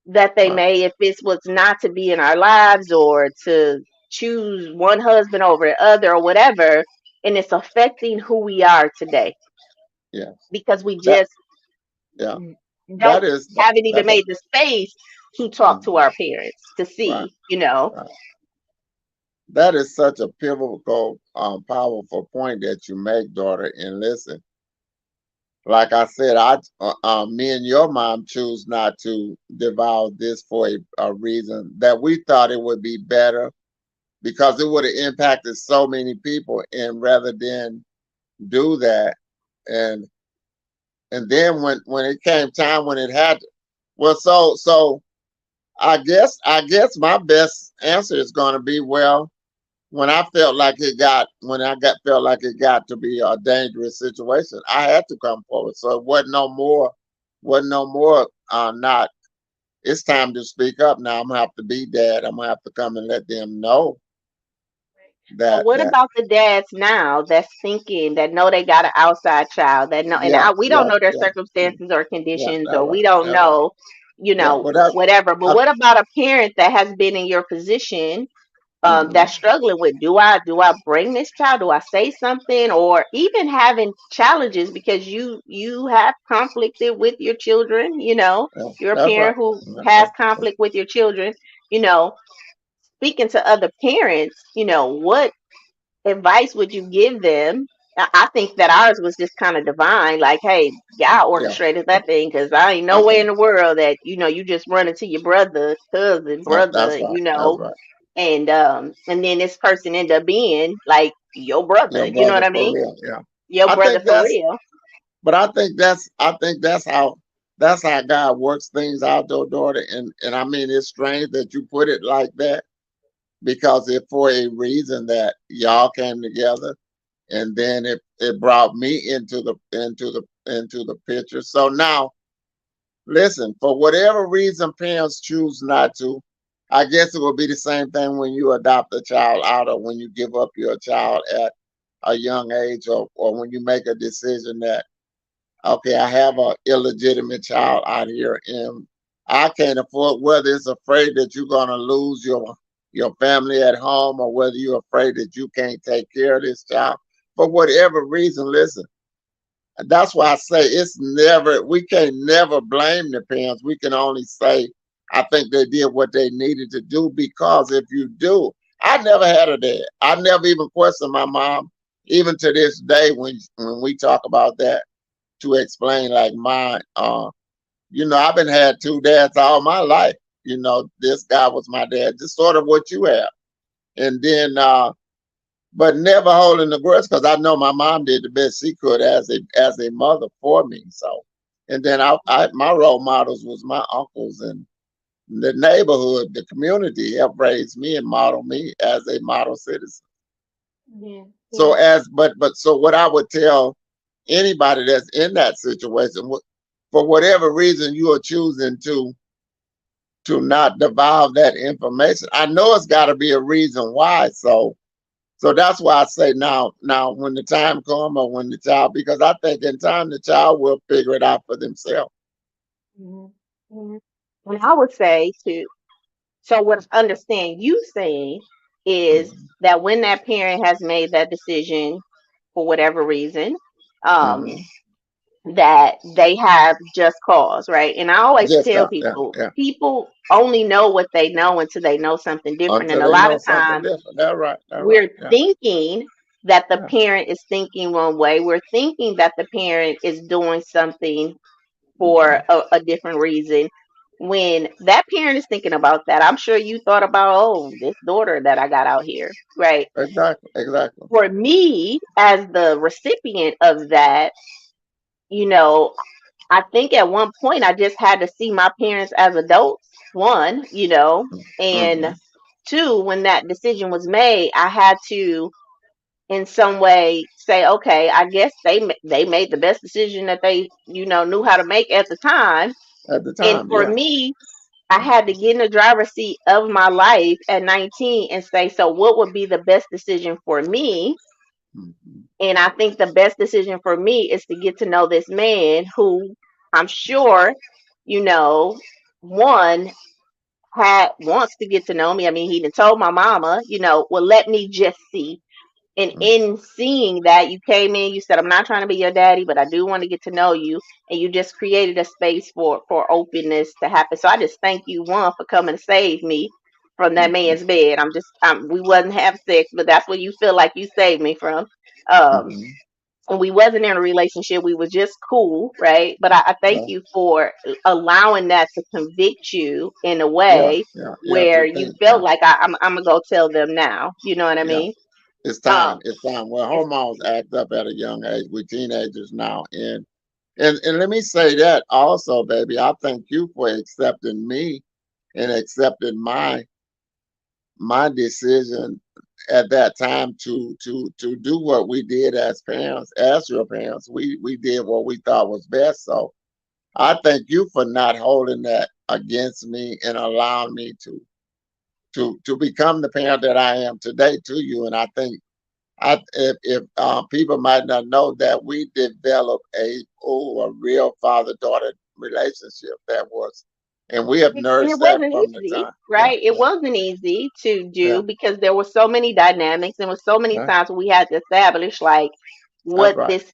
Speaker 2: that they
Speaker 1: Right.
Speaker 2: made, if this was not to be in our lives or to choose one husband over the other or whatever, and it's affecting who we are today
Speaker 1: Yeah.
Speaker 2: because we
Speaker 1: That.
Speaker 2: just
Speaker 1: Yeah. That
Speaker 2: don't
Speaker 1: is.
Speaker 2: haven't even
Speaker 1: That's a.
Speaker 2: made the space to talk to
Speaker 1: Mhm.
Speaker 2: our parents to
Speaker 1: Right.
Speaker 2: see.
Speaker 1: Right. That is such a pivotal, powerful point that you make, daughter. And listen, like I said, me and your mom choose not to divulge this for a reason that we thought it would be better because it would have impacted so many people, and rather than do that, and and then when it came time when it had, well, so I guess my best answer is going to be, well, when I got felt like it got to be a dangerous situation, I had to come forward. So it wasn't no more not, it's time to speak up now. I'm gonna have to be dad. I'm gonna have to come and let them know
Speaker 2: But
Speaker 1: that
Speaker 2: what
Speaker 1: that
Speaker 2: about the dads now that's thinking that know they got an outside child that know, and
Speaker 1: yeah,
Speaker 2: we don't
Speaker 1: yeah,
Speaker 2: know their
Speaker 1: yeah,
Speaker 2: circumstances or
Speaker 1: yeah,
Speaker 2: conditions,
Speaker 1: that's
Speaker 2: or
Speaker 1: right.
Speaker 2: we don't
Speaker 1: That's right.
Speaker 2: know,
Speaker 1: Yeah, but that
Speaker 2: whatever. But
Speaker 1: I,
Speaker 2: what about a parent that has been in your position,
Speaker 1: mhm,
Speaker 2: that's struggling with, do I bring this child? Do I say something? Or even having challenges because you have conflicted with your children,
Speaker 1: yeah,
Speaker 2: you're a
Speaker 1: that's right.
Speaker 2: parent who
Speaker 1: Yeah,
Speaker 2: has conflict with your children, you know, speaking to other parents, what advice would you give them? I think that ours was just kind of divine. Like, hey, God
Speaker 1: yeah,
Speaker 2: orchestrated
Speaker 1: yeah.
Speaker 2: that thing, because I ain't no way
Speaker 1: Okay,
Speaker 2: in the world that you just run into your brother, cousin,
Speaker 1: that's
Speaker 2: brother,
Speaker 1: right. That's right.
Speaker 2: and then this person end up being like your brother.
Speaker 1: Your
Speaker 2: You know what
Speaker 1: brother
Speaker 2: I
Speaker 1: for
Speaker 2: mean?
Speaker 1: real. Yeah,
Speaker 2: Your
Speaker 1: I
Speaker 2: brother
Speaker 1: think
Speaker 2: for
Speaker 1: that's.
Speaker 2: real.
Speaker 1: But I think that's how God works things out, though, daughter. And I mean, it's strange that you put it like that because it's for a reason that y'all came together, and then it brought me into the picture. So now, listen, for whatever reason parents choose not to, I guess it will be the same thing when you adopt a child out, or when you give up your child at a young age, or when you make a decision that, okay, I have a illegitimate child out here, and I can't afford, whether it's afraid that you're gonna lose your family at home, or whether you're afraid that you can't take care of this child for whatever reason. Listen, That's why I say it's never, we can't never blame the parents. We can only say, I think they did what they needed to do, because if you do, I never had a dad. I never even questioned my mom, even to this day when we talk about that, to explain like my, I've been had two dads all my life. This guy was my dad, just sort of what you have. And then, but never holding the grudge, because I know my mom did the best she could as a mother for me. So, and then my role models was my uncles and the neighborhood, the community helped raise me and model me as a model citizen.
Speaker 2: Yeah,
Speaker 1: So
Speaker 2: yeah.
Speaker 1: so what I would tell anybody that's in that situation, for whatever reason you are choosing to not devolve that information, I know it's got to be a reason why. So that's why I say now when the time comes, or when the child, because I think in time the child will figure it out for themselves.
Speaker 2: Mhm. Mhm. And I would say too, so what I understand you saying is
Speaker 1: Mhm.
Speaker 2: that when that parent has made that decision for whatever reason, um,
Speaker 1: Mhm.
Speaker 2: that they have just cause, right? And I always
Speaker 1: Just
Speaker 2: tell
Speaker 1: yeah,
Speaker 2: people,
Speaker 1: yeah.
Speaker 2: people only know what they know until they know something different.
Speaker 1: Until
Speaker 2: And a
Speaker 1: they
Speaker 2: lot of
Speaker 1: know something
Speaker 2: times
Speaker 1: different. That's right. That's right.
Speaker 2: we're
Speaker 1: Yeah,
Speaker 2: thinking that the
Speaker 1: yeah.
Speaker 2: parent is thinking one way. We're thinking that the parent is doing something for
Speaker 1: Mhm.
Speaker 2: a different reason. When that parent is thinking about that, I'm sure you thought about, oh, this daughter that I got out here, right?
Speaker 1: Exactly. Exactly.
Speaker 2: For me, as the recipient of that, you know, I think at one point I just had to see my parents as adults, one, and
Speaker 1: Mhm.
Speaker 2: two, when that decision was made, I had to in some way say, okay, I guess they made the best decision that they, knew how to make at the time.
Speaker 1: At the
Speaker 2: And
Speaker 1: time,
Speaker 2: for
Speaker 1: yeah.
Speaker 2: me, I had to get in the driver's seat of my life at 19 and say, so what would be the best decision for me?
Speaker 1: Mhm.
Speaker 2: And I think the best decision for me is to get to know this man who I'm sure, you know, one had wants to get to know me. I mean, he done told my mama, well, let me just see. And in seeing that, you came in, you said, I'm not trying to be your daddy, but I do want to get to know you. And you just created a space for openness to happen. So I just thank you, one, for coming to save me from that
Speaker 1: Mhm.
Speaker 2: man's bed. We wasn't have sex, but that's what you feel like you saved me from. Um,
Speaker 1: Mhm.
Speaker 2: and we wasn't in a relationship. We was just cool, right? But I thank
Speaker 1: Yeah,
Speaker 2: you for allowing that to convict you in a
Speaker 1: yeah,
Speaker 2: way
Speaker 1: yeah, yeah.
Speaker 2: where
Speaker 1: To
Speaker 2: you
Speaker 1: think,
Speaker 2: felt
Speaker 1: yeah,
Speaker 2: like I'm gonna go tell them now. You know what I
Speaker 1: yeah.
Speaker 2: mean?
Speaker 1: It's
Speaker 2: Um,
Speaker 1: time. It's time. Well,
Speaker 2: it's
Speaker 1: hormones act up at a young age. We're teenagers now, and let me say that also, baby. I thank you for accepting me and accepting my decision at that time to do what we did as parents, as your parents. We did what we thought was best. So I thank you for not holding that against me and allowing me to become the parent that I am today to you. And I think if people might not know that we developed a real father daughter relationship that was, and we have
Speaker 2: and it
Speaker 1: nourished that
Speaker 2: wasn't
Speaker 1: from the
Speaker 2: easy,
Speaker 1: time. Yeah,
Speaker 2: right? It
Speaker 1: yeah,
Speaker 2: wasn't easy to
Speaker 1: yeah,
Speaker 2: do because there were so many dynamics and was so many
Speaker 1: yeah.
Speaker 2: times we had to establish like
Speaker 1: That's
Speaker 2: what
Speaker 1: right.
Speaker 2: this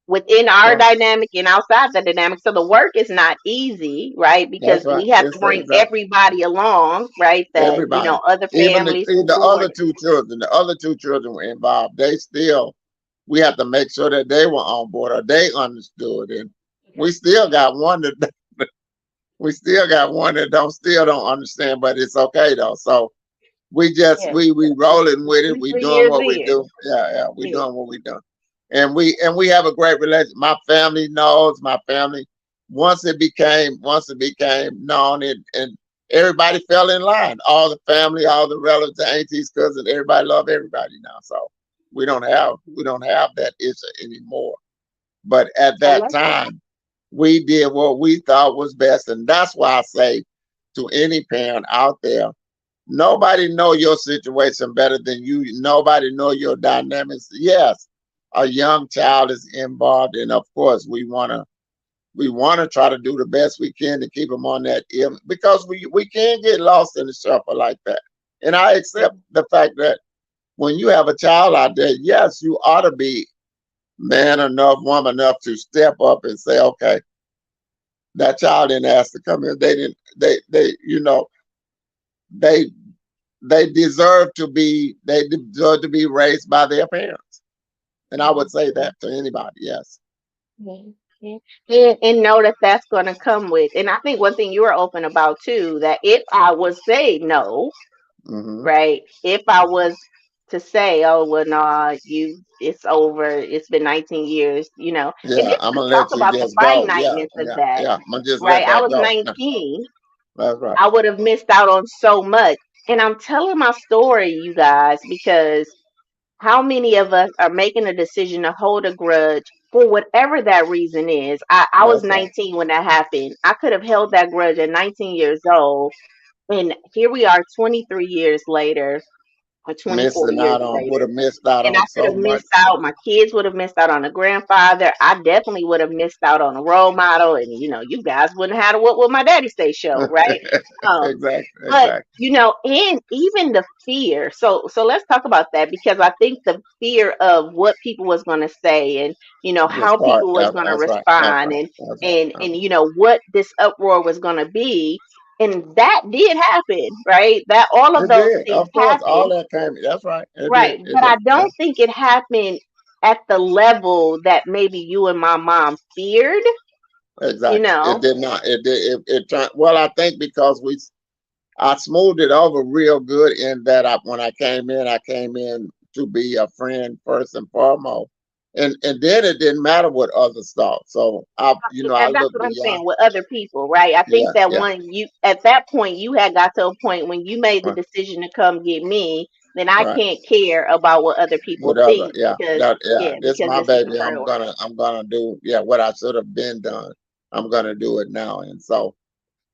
Speaker 2: within our
Speaker 1: Yeah,
Speaker 2: dynamic and outside the dynamic. So the work is not easy, right? Because
Speaker 1: that's right.
Speaker 2: we have to
Speaker 1: It's
Speaker 2: bring
Speaker 1: exactly
Speaker 2: everybody along, right? That,
Speaker 1: everybody.
Speaker 2: other
Speaker 1: Even
Speaker 2: families
Speaker 1: the
Speaker 2: who are
Speaker 1: other two children, the other two children were involved. They still, we have to make sure that they were on board or they understood. And we still got one that we still got one that don't understand, but it's okay though. So we just
Speaker 2: yeah,
Speaker 1: we rolling with it. We
Speaker 2: 23
Speaker 1: doing
Speaker 2: years
Speaker 1: what we
Speaker 2: in.
Speaker 1: do. Yeah, yeah, we
Speaker 2: Yeah.
Speaker 1: doing what we do. And we have a great relation. My family knows. My family, once it became known, and everybody fell in line. All the family, all the relatives, aunties, cousins, everybody love everybody now. So we don't have that issue anymore. But at
Speaker 2: I
Speaker 1: that
Speaker 2: love that.
Speaker 1: time, we did what we thought was best, and that's why I say to any parent out there, nobody know your situation better than you. Nobody know your dynamics. Yes, a young child is involved, and of course, we want to try to do the best we can to keep them on that because we can get lost in the shuffle like that. And I accept the fact that when you have a child out there, yes, you ought to be man enough, woman enough to step up and say, okay, that child didn't ask to come here. They didn't. They, they, they deserve to be. They deserve to be raised by their parents. And I would say that to anybody. Yes.
Speaker 2: Mhm. Yeah. And know that that's going to come with. And I think one thing you were open about too, that if I would say no,
Speaker 1: Hmm.
Speaker 2: right? If I was to say, oh, well, no, it's over. It's been 19 years, and
Speaker 1: Yeah,
Speaker 2: just
Speaker 1: I'm
Speaker 2: to
Speaker 1: gonna
Speaker 2: talk
Speaker 1: let you
Speaker 2: about the
Speaker 1: just go. Yeah,
Speaker 2: finiteness of
Speaker 1: yeah,
Speaker 2: that,
Speaker 1: yeah. I'm gonna just
Speaker 2: right?
Speaker 1: let
Speaker 2: I
Speaker 1: that
Speaker 2: was
Speaker 1: go. Yeah,
Speaker 2: 19.
Speaker 1: that's right.
Speaker 2: I would have missed out on so much. And I'm telling my story, you guys, because how many of us are making a decision to hold a grudge for whatever that reason is? I was
Speaker 1: That's right.
Speaker 2: 19 when that happened. I could have held that grudge at 19 years old. And here we are 23 years later or 24
Speaker 1: Missing
Speaker 2: years
Speaker 1: out on would
Speaker 2: later.
Speaker 1: have missed out
Speaker 2: And I
Speaker 1: on
Speaker 2: could
Speaker 1: so
Speaker 2: have
Speaker 1: much.
Speaker 2: missed out. My kids would have missed out on a grandfather. I definitely would have missed out on a role model. And, you guys wouldn't have had a What Would My Daddy Say show, right? Um,
Speaker 1: Exactly,
Speaker 2: but
Speaker 1: exactly.
Speaker 2: and even the fear. So let's talk about that because I think the fear of what people was going to say and
Speaker 1: This
Speaker 2: how
Speaker 1: part.
Speaker 2: people was
Speaker 1: That,
Speaker 2: going to
Speaker 1: that's right. That's
Speaker 2: respond
Speaker 1: right.
Speaker 2: and
Speaker 1: That's right.
Speaker 2: and and what this uproar was going to be, and that did happen, right? That all of
Speaker 1: It
Speaker 2: those
Speaker 1: did.
Speaker 2: things
Speaker 1: Of course, all
Speaker 2: happened,
Speaker 1: that came. That's right. It did.
Speaker 2: right?
Speaker 1: It
Speaker 2: But I
Speaker 1: did. Yeah.
Speaker 2: don't think it happened at the level that maybe you and my mom feared, you
Speaker 1: Exactly. It
Speaker 2: know.
Speaker 1: did not. It did. It turned. Well, I think because I smoothed it over real good in that when I came in to be a friend first and foremost, and then it didn't matter what others thought. So I
Speaker 2: And that's
Speaker 1: looked
Speaker 2: what I'm
Speaker 1: beyond.
Speaker 2: saying with other people, right? I think
Speaker 1: Yeah,
Speaker 2: that
Speaker 1: yeah,
Speaker 2: when you at that point you had got to a point when you made the
Speaker 1: right,
Speaker 2: decision to come get me, then I
Speaker 1: right.
Speaker 2: can't care about what other people
Speaker 1: Whatever.
Speaker 2: think
Speaker 1: Yeah,
Speaker 2: because
Speaker 1: that. Yeah, this
Speaker 2: because
Speaker 1: my
Speaker 2: this is the
Speaker 1: baby.
Speaker 2: priority.
Speaker 1: I'm gonna do. Yeah, what I should have been done. I'm gonna do it now,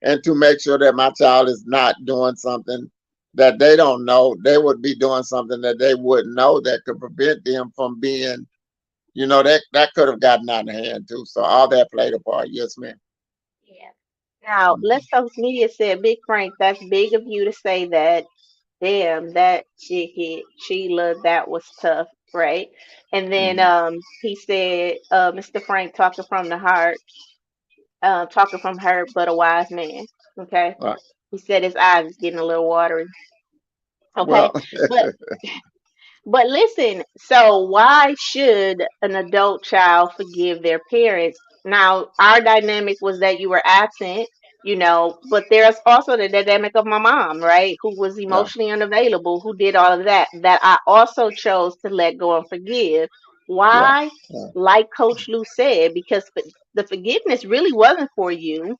Speaker 1: and to make sure that my child is not doing something that they don't know, they would be doing something that they wouldn't know that could prevent them from being, that could have gotten out of hand too. So all that played a part. Yes, ma'am.
Speaker 2: Yeah. Now, Let's Talk Media said, Big Frank, that's big of you to say that. Damn, that shit hit Sheila. That was tough, right? And then
Speaker 1: Hmm.
Speaker 2: he said, Mr. Frank talking from the heart, talking from her, but a wise man. Okay.
Speaker 1: Right.
Speaker 2: He said his eyes is getting a little watery. Okay.
Speaker 1: Well,
Speaker 2: But listen, so why should an adult child forgive their parents? Now, our dynamic was that you were absent, but there's also the dynamic of my mom, right? Who was
Speaker 1: yeah,
Speaker 2: emotionally unavailable, who did all of that I also chose to let go and forgive.
Speaker 1: yeah,
Speaker 2: Why?
Speaker 1: yeah,
Speaker 2: Like Coach Lou said, because the forgiveness really wasn't for you.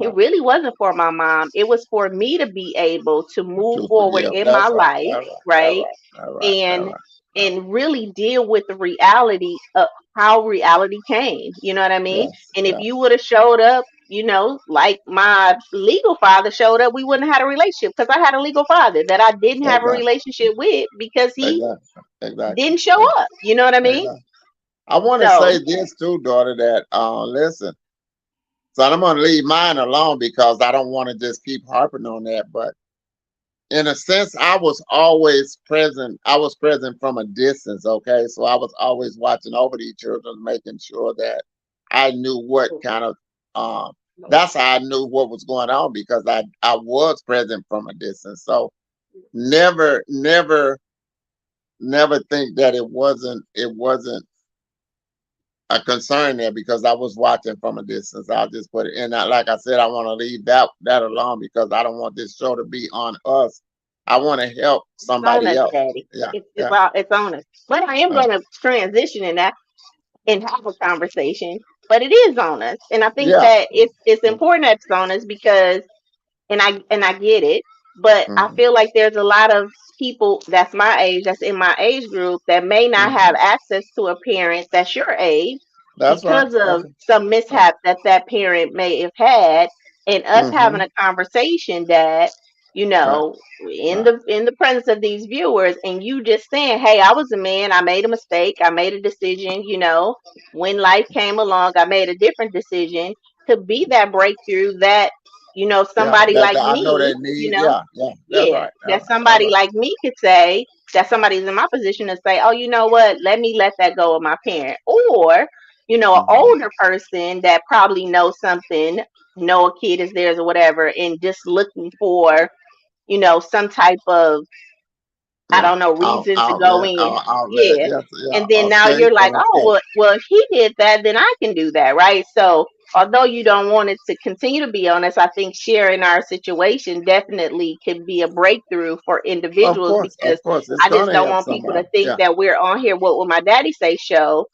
Speaker 2: It
Speaker 1: right.
Speaker 2: really wasn't for my mom. It was for me to be able to move
Speaker 1: To
Speaker 2: forward
Speaker 1: forgive.
Speaker 2: in my
Speaker 1: That's right.
Speaker 2: life,
Speaker 1: That's right. That's
Speaker 2: right?
Speaker 1: right. That's right. That's
Speaker 2: and
Speaker 1: right. Right.
Speaker 2: and really deal with the reality of how reality came. You know what I mean?
Speaker 1: Yes.
Speaker 2: And if you
Speaker 1: Yes.
Speaker 2: would have showed up, like my legal father showed up, we wouldn't have had a relationship because I had a legal father that I didn't have a
Speaker 1: Exactly.
Speaker 2: relationship with because he
Speaker 1: Exactly. Exactly.
Speaker 2: didn't show up. You know what I mean?
Speaker 1: Exactly. I want to say
Speaker 2: So
Speaker 1: this too, daughter. That listen. So I'm going to leave mine alone because I don't want to just keep harping on that. But in a sense, I was always present. I was present from a distance. Okay, so I was always watching over these children, making sure that I knew what kind of. Um, that's how I knew what was going on because I was present from a distance. So never, never, never think that it wasn't a concern there because I was watching from a distance. I'll just put it in. Like I said, I want to leave that alone because I don't want this show to be on us. I want to help
Speaker 2: it's on
Speaker 1: somebody
Speaker 2: us,
Speaker 1: else.
Speaker 2: Daddy.
Speaker 1: Yeah, yeah,
Speaker 2: It's on us. But I am
Speaker 1: uh,
Speaker 2: going to transition in that and have a conversation. But it is on us, and I think
Speaker 1: yeah.
Speaker 2: that it's important that it's on us because, and I get it, but I
Speaker 1: Hmm.
Speaker 2: feel like there's a lot of people that's my age, that's in my age group, that may not have
Speaker 1: Hmm.
Speaker 2: access to a parent that's your age
Speaker 1: That's right.
Speaker 2: because
Speaker 1: That's
Speaker 2: of
Speaker 1: right.
Speaker 2: some mishap that parent may have had, and us having
Speaker 1: Hmm.
Speaker 2: a conversation that
Speaker 1: Right,
Speaker 2: in
Speaker 1: right.
Speaker 2: the presence of these viewers, and you just saying, hey, I was a man, I made a mistake, I made a decision, when life came along, I made a different decision, could be that breakthrough that
Speaker 1: Yeah.
Speaker 2: somebody
Speaker 1: That,
Speaker 2: like
Speaker 1: that I know
Speaker 2: me,
Speaker 1: they need. Yeah, yeah. That's
Speaker 2: yeah,
Speaker 1: right. That's
Speaker 2: that
Speaker 1: right. That's
Speaker 2: somebody
Speaker 1: right.
Speaker 2: like me could say, that somebody's in my position to say, oh, you know what, let me let that go of my parent. Or, an
Speaker 1: Hmm.
Speaker 2: older person that probably knows something, know a kid is theirs or whatever, and just looking for, some type of, I
Speaker 1: Yeah.
Speaker 2: don't know, reason to go
Speaker 1: Outlet.
Speaker 2: in.
Speaker 1: Outlet.
Speaker 2: Yeah.
Speaker 1: Yes. Yeah.
Speaker 2: And then now
Speaker 1: Escape
Speaker 2: you're like,
Speaker 1: and
Speaker 2: oh,
Speaker 1: escape.
Speaker 2: well, if he did that, then I can do that, right? So, although you don't want it to continue to be honest, I think sharing our situation definitely could be a breakthrough for individuals, because
Speaker 1: Of course, it's
Speaker 2: I just
Speaker 1: gonna
Speaker 2: don't
Speaker 1: help
Speaker 2: want people to
Speaker 1: somebody.
Speaker 2: think
Speaker 1: Yeah.
Speaker 2: that we're on here, what would my daddy say show.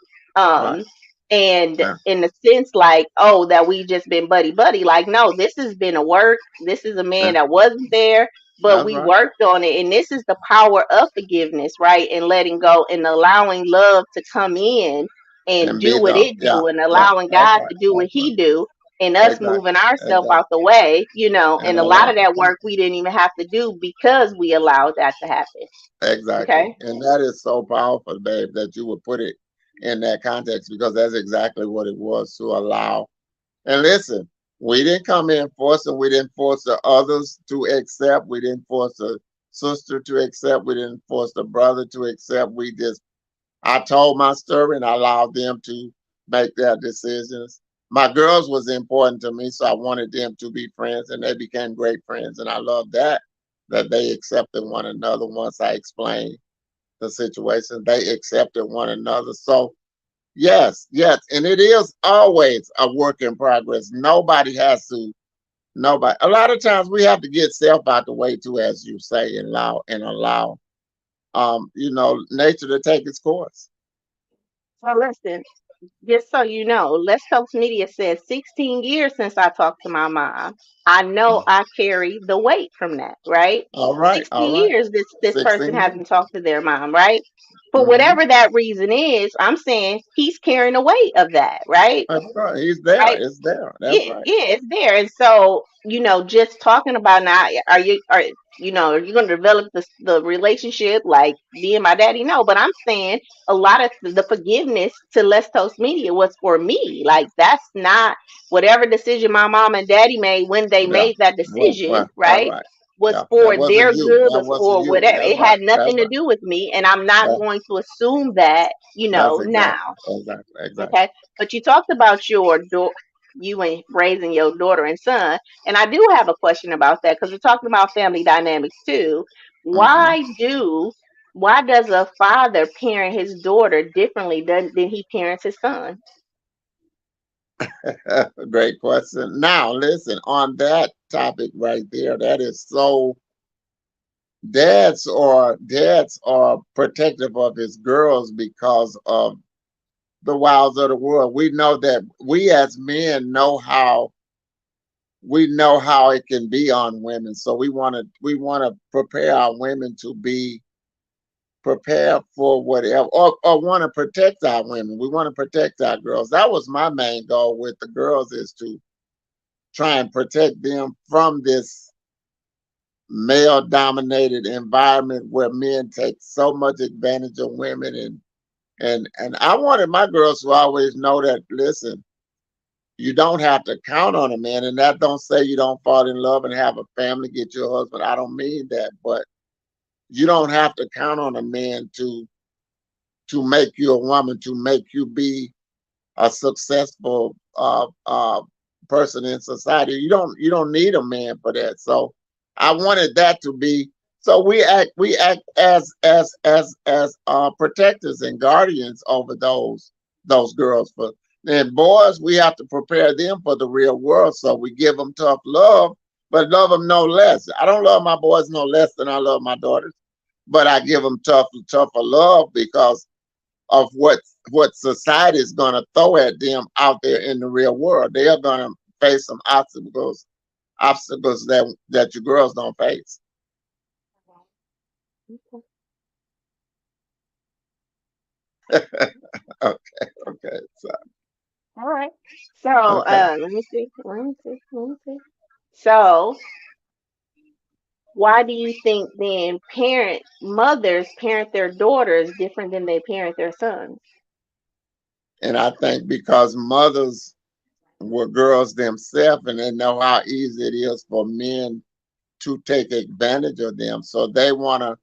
Speaker 1: Right.
Speaker 2: Um, and
Speaker 1: Yeah.
Speaker 2: in the sense like, oh, that we just been buddy buddy. Like, no, this has been a work. This is a man
Speaker 1: Yeah.
Speaker 2: that wasn't there, but
Speaker 1: That's
Speaker 2: we
Speaker 1: right.
Speaker 2: worked on it. And this is the power of forgiveness, right? And letting go and allowing love to come in and
Speaker 1: And
Speaker 2: do
Speaker 1: be
Speaker 2: what
Speaker 1: done.
Speaker 2: it
Speaker 1: Yeah.
Speaker 2: do, and
Speaker 1: Yeah.
Speaker 2: allowing
Speaker 1: That's
Speaker 2: God
Speaker 1: right.
Speaker 2: to do what
Speaker 1: That's
Speaker 2: he
Speaker 1: right.
Speaker 2: do, and us moving
Speaker 1: Exactly.
Speaker 2: ourselves
Speaker 1: Exactly.
Speaker 2: out the way,
Speaker 1: And
Speaker 2: and a lot
Speaker 1: allow.
Speaker 2: of that work we didn't even have to do because we allowed that to happen.
Speaker 1: Exactly.
Speaker 2: Okay.
Speaker 1: And that is so powerful, babe, that you would put it in that context because that's exactly what it was to allow. And listen, we didn't come in forcing, we didn't force the others to accept, we didn't force the sister to accept, we didn't force the brother to accept. We just, I told my story and I allowed them to make their decisions. My girls was important to me, so I wanted them to be friends, and they became great friends. And I love that they accepted one another once I explained the situation. They accepted one another. So yes, yes, and it is always a work in progress. Nobody has to. Nobody. A lot of times we have to get self out the way too, as you say, and allow nature to take its course.
Speaker 2: So listen, just so you know, Let's Talk Media says 16 years since I talked to my mom. I know I carry the weight from that, right?
Speaker 1: All right,
Speaker 2: 16
Speaker 1: all right.
Speaker 2: years this person
Speaker 1: 16
Speaker 2: hasn't
Speaker 1: years.
Speaker 2: talked to their mom, right? For
Speaker 1: Mm-hmm.
Speaker 2: whatever that reason is, I'm saying he's carrying the weight of that, right?
Speaker 1: That's right. He's there.
Speaker 2: Right?
Speaker 1: It's there. That's
Speaker 2: Yeah,
Speaker 1: right.
Speaker 2: yeah, it's there. And so, just talking about now, are you going to develop the relationship like me and my daddy? No, but I'm saying a lot of the forgiveness to Let's Toast Media was for me. Like, that's not whatever decision my mom and daddy made when they
Speaker 1: Yeah.
Speaker 2: made that
Speaker 1: Well,
Speaker 2: decision,
Speaker 1: that's
Speaker 2: right?
Speaker 1: right.
Speaker 2: Was
Speaker 1: Yeah. That
Speaker 2: for
Speaker 1: wasn't
Speaker 2: their
Speaker 1: you.
Speaker 2: good,
Speaker 1: That
Speaker 2: was
Speaker 1: wasn't
Speaker 2: for
Speaker 1: you.
Speaker 2: whatever.
Speaker 1: That's
Speaker 2: It
Speaker 1: right.
Speaker 2: had
Speaker 1: That's
Speaker 2: nothing to
Speaker 1: right.
Speaker 2: do with me, and I'm not
Speaker 1: That,
Speaker 2: going to assume that,
Speaker 1: that's exactly.
Speaker 2: now.
Speaker 1: Exactly. Exactly.
Speaker 2: Okay. But you talked about you and raising your daughter and son. And I do have a question about that, because we're talking about family dynamics too.
Speaker 1: Mm-hmm.
Speaker 2: Why does a father parent his daughter differently than he parents his son?
Speaker 1: Great question. Now, listen, on that topic right there, that is so dads are protective of his girls because of the wiles of the world. We know that we as men know how it can be on women. So we want to prepare our women to be prepared for whatever or want to protect our women. We want to protect our girls. That was my main goal with the girls, is to try and protect them from this male dominated environment where men take so much advantage of women. And I wanted my girls to always know that, listen, you don't have to count on a man. And that don't say you don't fall in love and have a family, get your husband. I don't mean that, but you don't have to count on a man to make you a woman, to make you be a successful person in society. You don't need a man for that. So I wanted that to be. So we act as protectors and guardians over those girls. For and boys, we have to prepare them for the real world. So we give them tough love, but love them no less. I don't love my boys no less than I love my daughters, but I give them tougher love because of what society is going to throw at them out there in the real world. They are going to face some obstacles that your girls don't face.
Speaker 2: Okay.
Speaker 1: Okay, okay, so
Speaker 2: All right. So
Speaker 1: okay.
Speaker 2: let me see. Let me see. Let me see. So why do you think then mothers parent their daughters different than they parent their sons?
Speaker 1: And I think because mothers with girls themselves, and they know how easy it is for men to take advantage of them. So they want to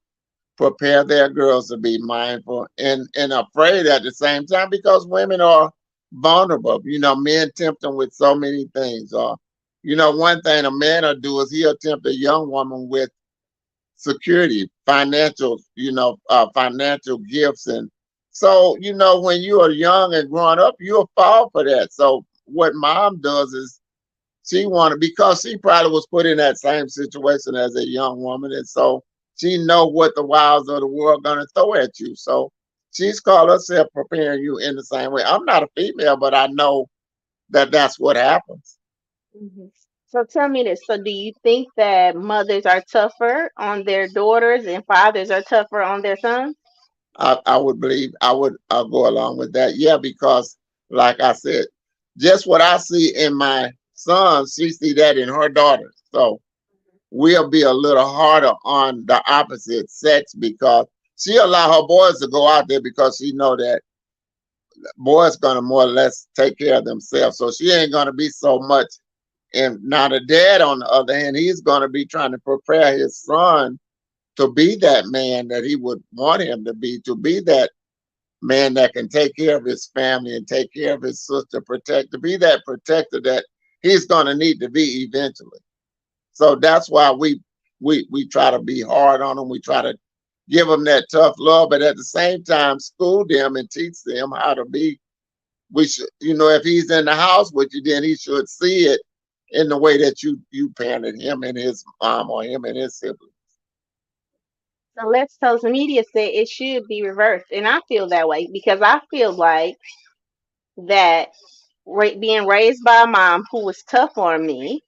Speaker 1: prepare their girls to be mindful and afraid at the same time because women are vulnerable. Men tempt them with so many things. Or, one thing a man will do is he'll tempt a young woman with security, financial gifts. And so, when you are young and growing up, you'll fall for that. So what mom does is she wanted, because she probably was put in that same situation as a young woman, and so she know what the wiles of the world gonna throw at you. So she's called herself preparing you in the same way. I'm not a female, but I know that that's what happens.
Speaker 2: Hmm. So tell me this. So do you think that mothers are tougher on their daughters and fathers are tougher on their sons?
Speaker 1: I would believe I would go along with that. Yeah, because like I said, just what I see in my son, she see that in her daughters. So we'll be a little harder on the opposite sex because she allow her boys to go out there because she know that boys gonna more or less take care of themselves. So she ain't gonna be so much. And now the dad, on the other hand, he's gonna be trying to prepare his son to be that man that he would want him to be that man that can take care of his family and take care of his sister, to be that protector that he's gonna need to be eventually. So that's why we try to be hard on them. We try to give them that tough love, but at the same time, school them and teach them how to be. We should, if he's in the house with you, then he should see it in the way that you parented him and his mom or him and his siblings.
Speaker 2: So Let's Toast Media said it should be reversed. And I feel that way because I feel like that being raised by a mom who was tough on me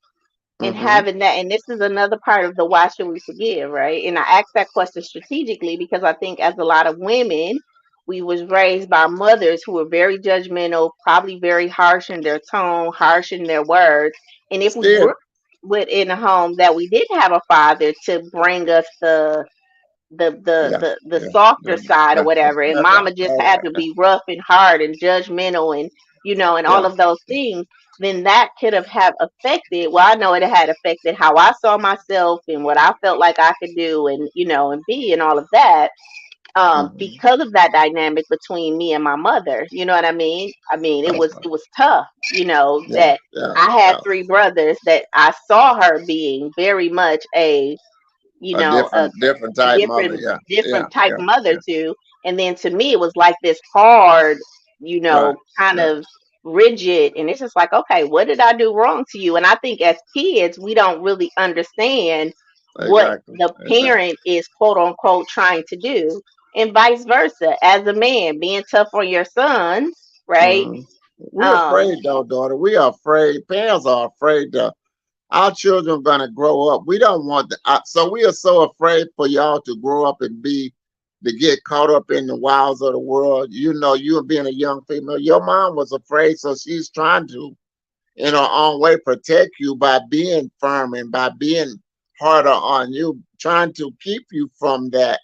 Speaker 2: and
Speaker 1: Mm-hmm.
Speaker 2: having that, and this is another part of the why should we forgive, right? And I asked that question strategically because I think as a lot of women, we was raised by mothers who were very judgmental, probably very harsh in their tone, harsh in their words. And if we
Speaker 1: Still,
Speaker 2: grew up in a home that we didn't have a father to bring us
Speaker 1: yeah,
Speaker 2: the
Speaker 1: yeah,
Speaker 2: softer
Speaker 1: yeah,
Speaker 2: side or
Speaker 1: yeah, yeah,
Speaker 2: whatever, and
Speaker 1: that's right,
Speaker 2: mama just
Speaker 1: that's
Speaker 2: had
Speaker 1: right.
Speaker 2: to be rough and hard and judgmental and and all
Speaker 1: Yeah,
Speaker 2: of those things, then that could have affected, well, I know it had affected how I saw myself and what I felt like I could do and and be and all of that,
Speaker 1: hmm,
Speaker 2: because of that dynamic between me and my mother. You know what I mean? I mean, it
Speaker 1: that's
Speaker 2: was
Speaker 1: right.
Speaker 2: it was tough,
Speaker 1: Yeah,
Speaker 2: that
Speaker 1: yeah,
Speaker 2: I had
Speaker 1: yeah.
Speaker 2: three brothers that I saw her being very much a
Speaker 1: A different type mother. Yeah, yeah,
Speaker 2: different type
Speaker 1: yeah,
Speaker 2: mother
Speaker 1: yeah.
Speaker 2: too. And then to me it was like this hard,
Speaker 1: Right.
Speaker 2: kind
Speaker 1: Yeah.
Speaker 2: of rigid, and it's just like, okay, what did I do wrong to you? And I think as kids we don't really understand what
Speaker 1: Exactly.
Speaker 2: the
Speaker 1: Exactly.
Speaker 2: parent is quote unquote trying to do, and vice versa, as a man being tough on your sons, right?
Speaker 1: Hmm. We're
Speaker 2: um
Speaker 1: afraid though, daughter. We are afraid. Parents are afraid that our children are gonna grow up. We don't want so we are so afraid for y'all to grow up and to get caught up in the wiles of the world. You being a young female, your mom was afraid, so she's trying to, in her own way, protect you by being firm and by being harder on you, trying to keep you from that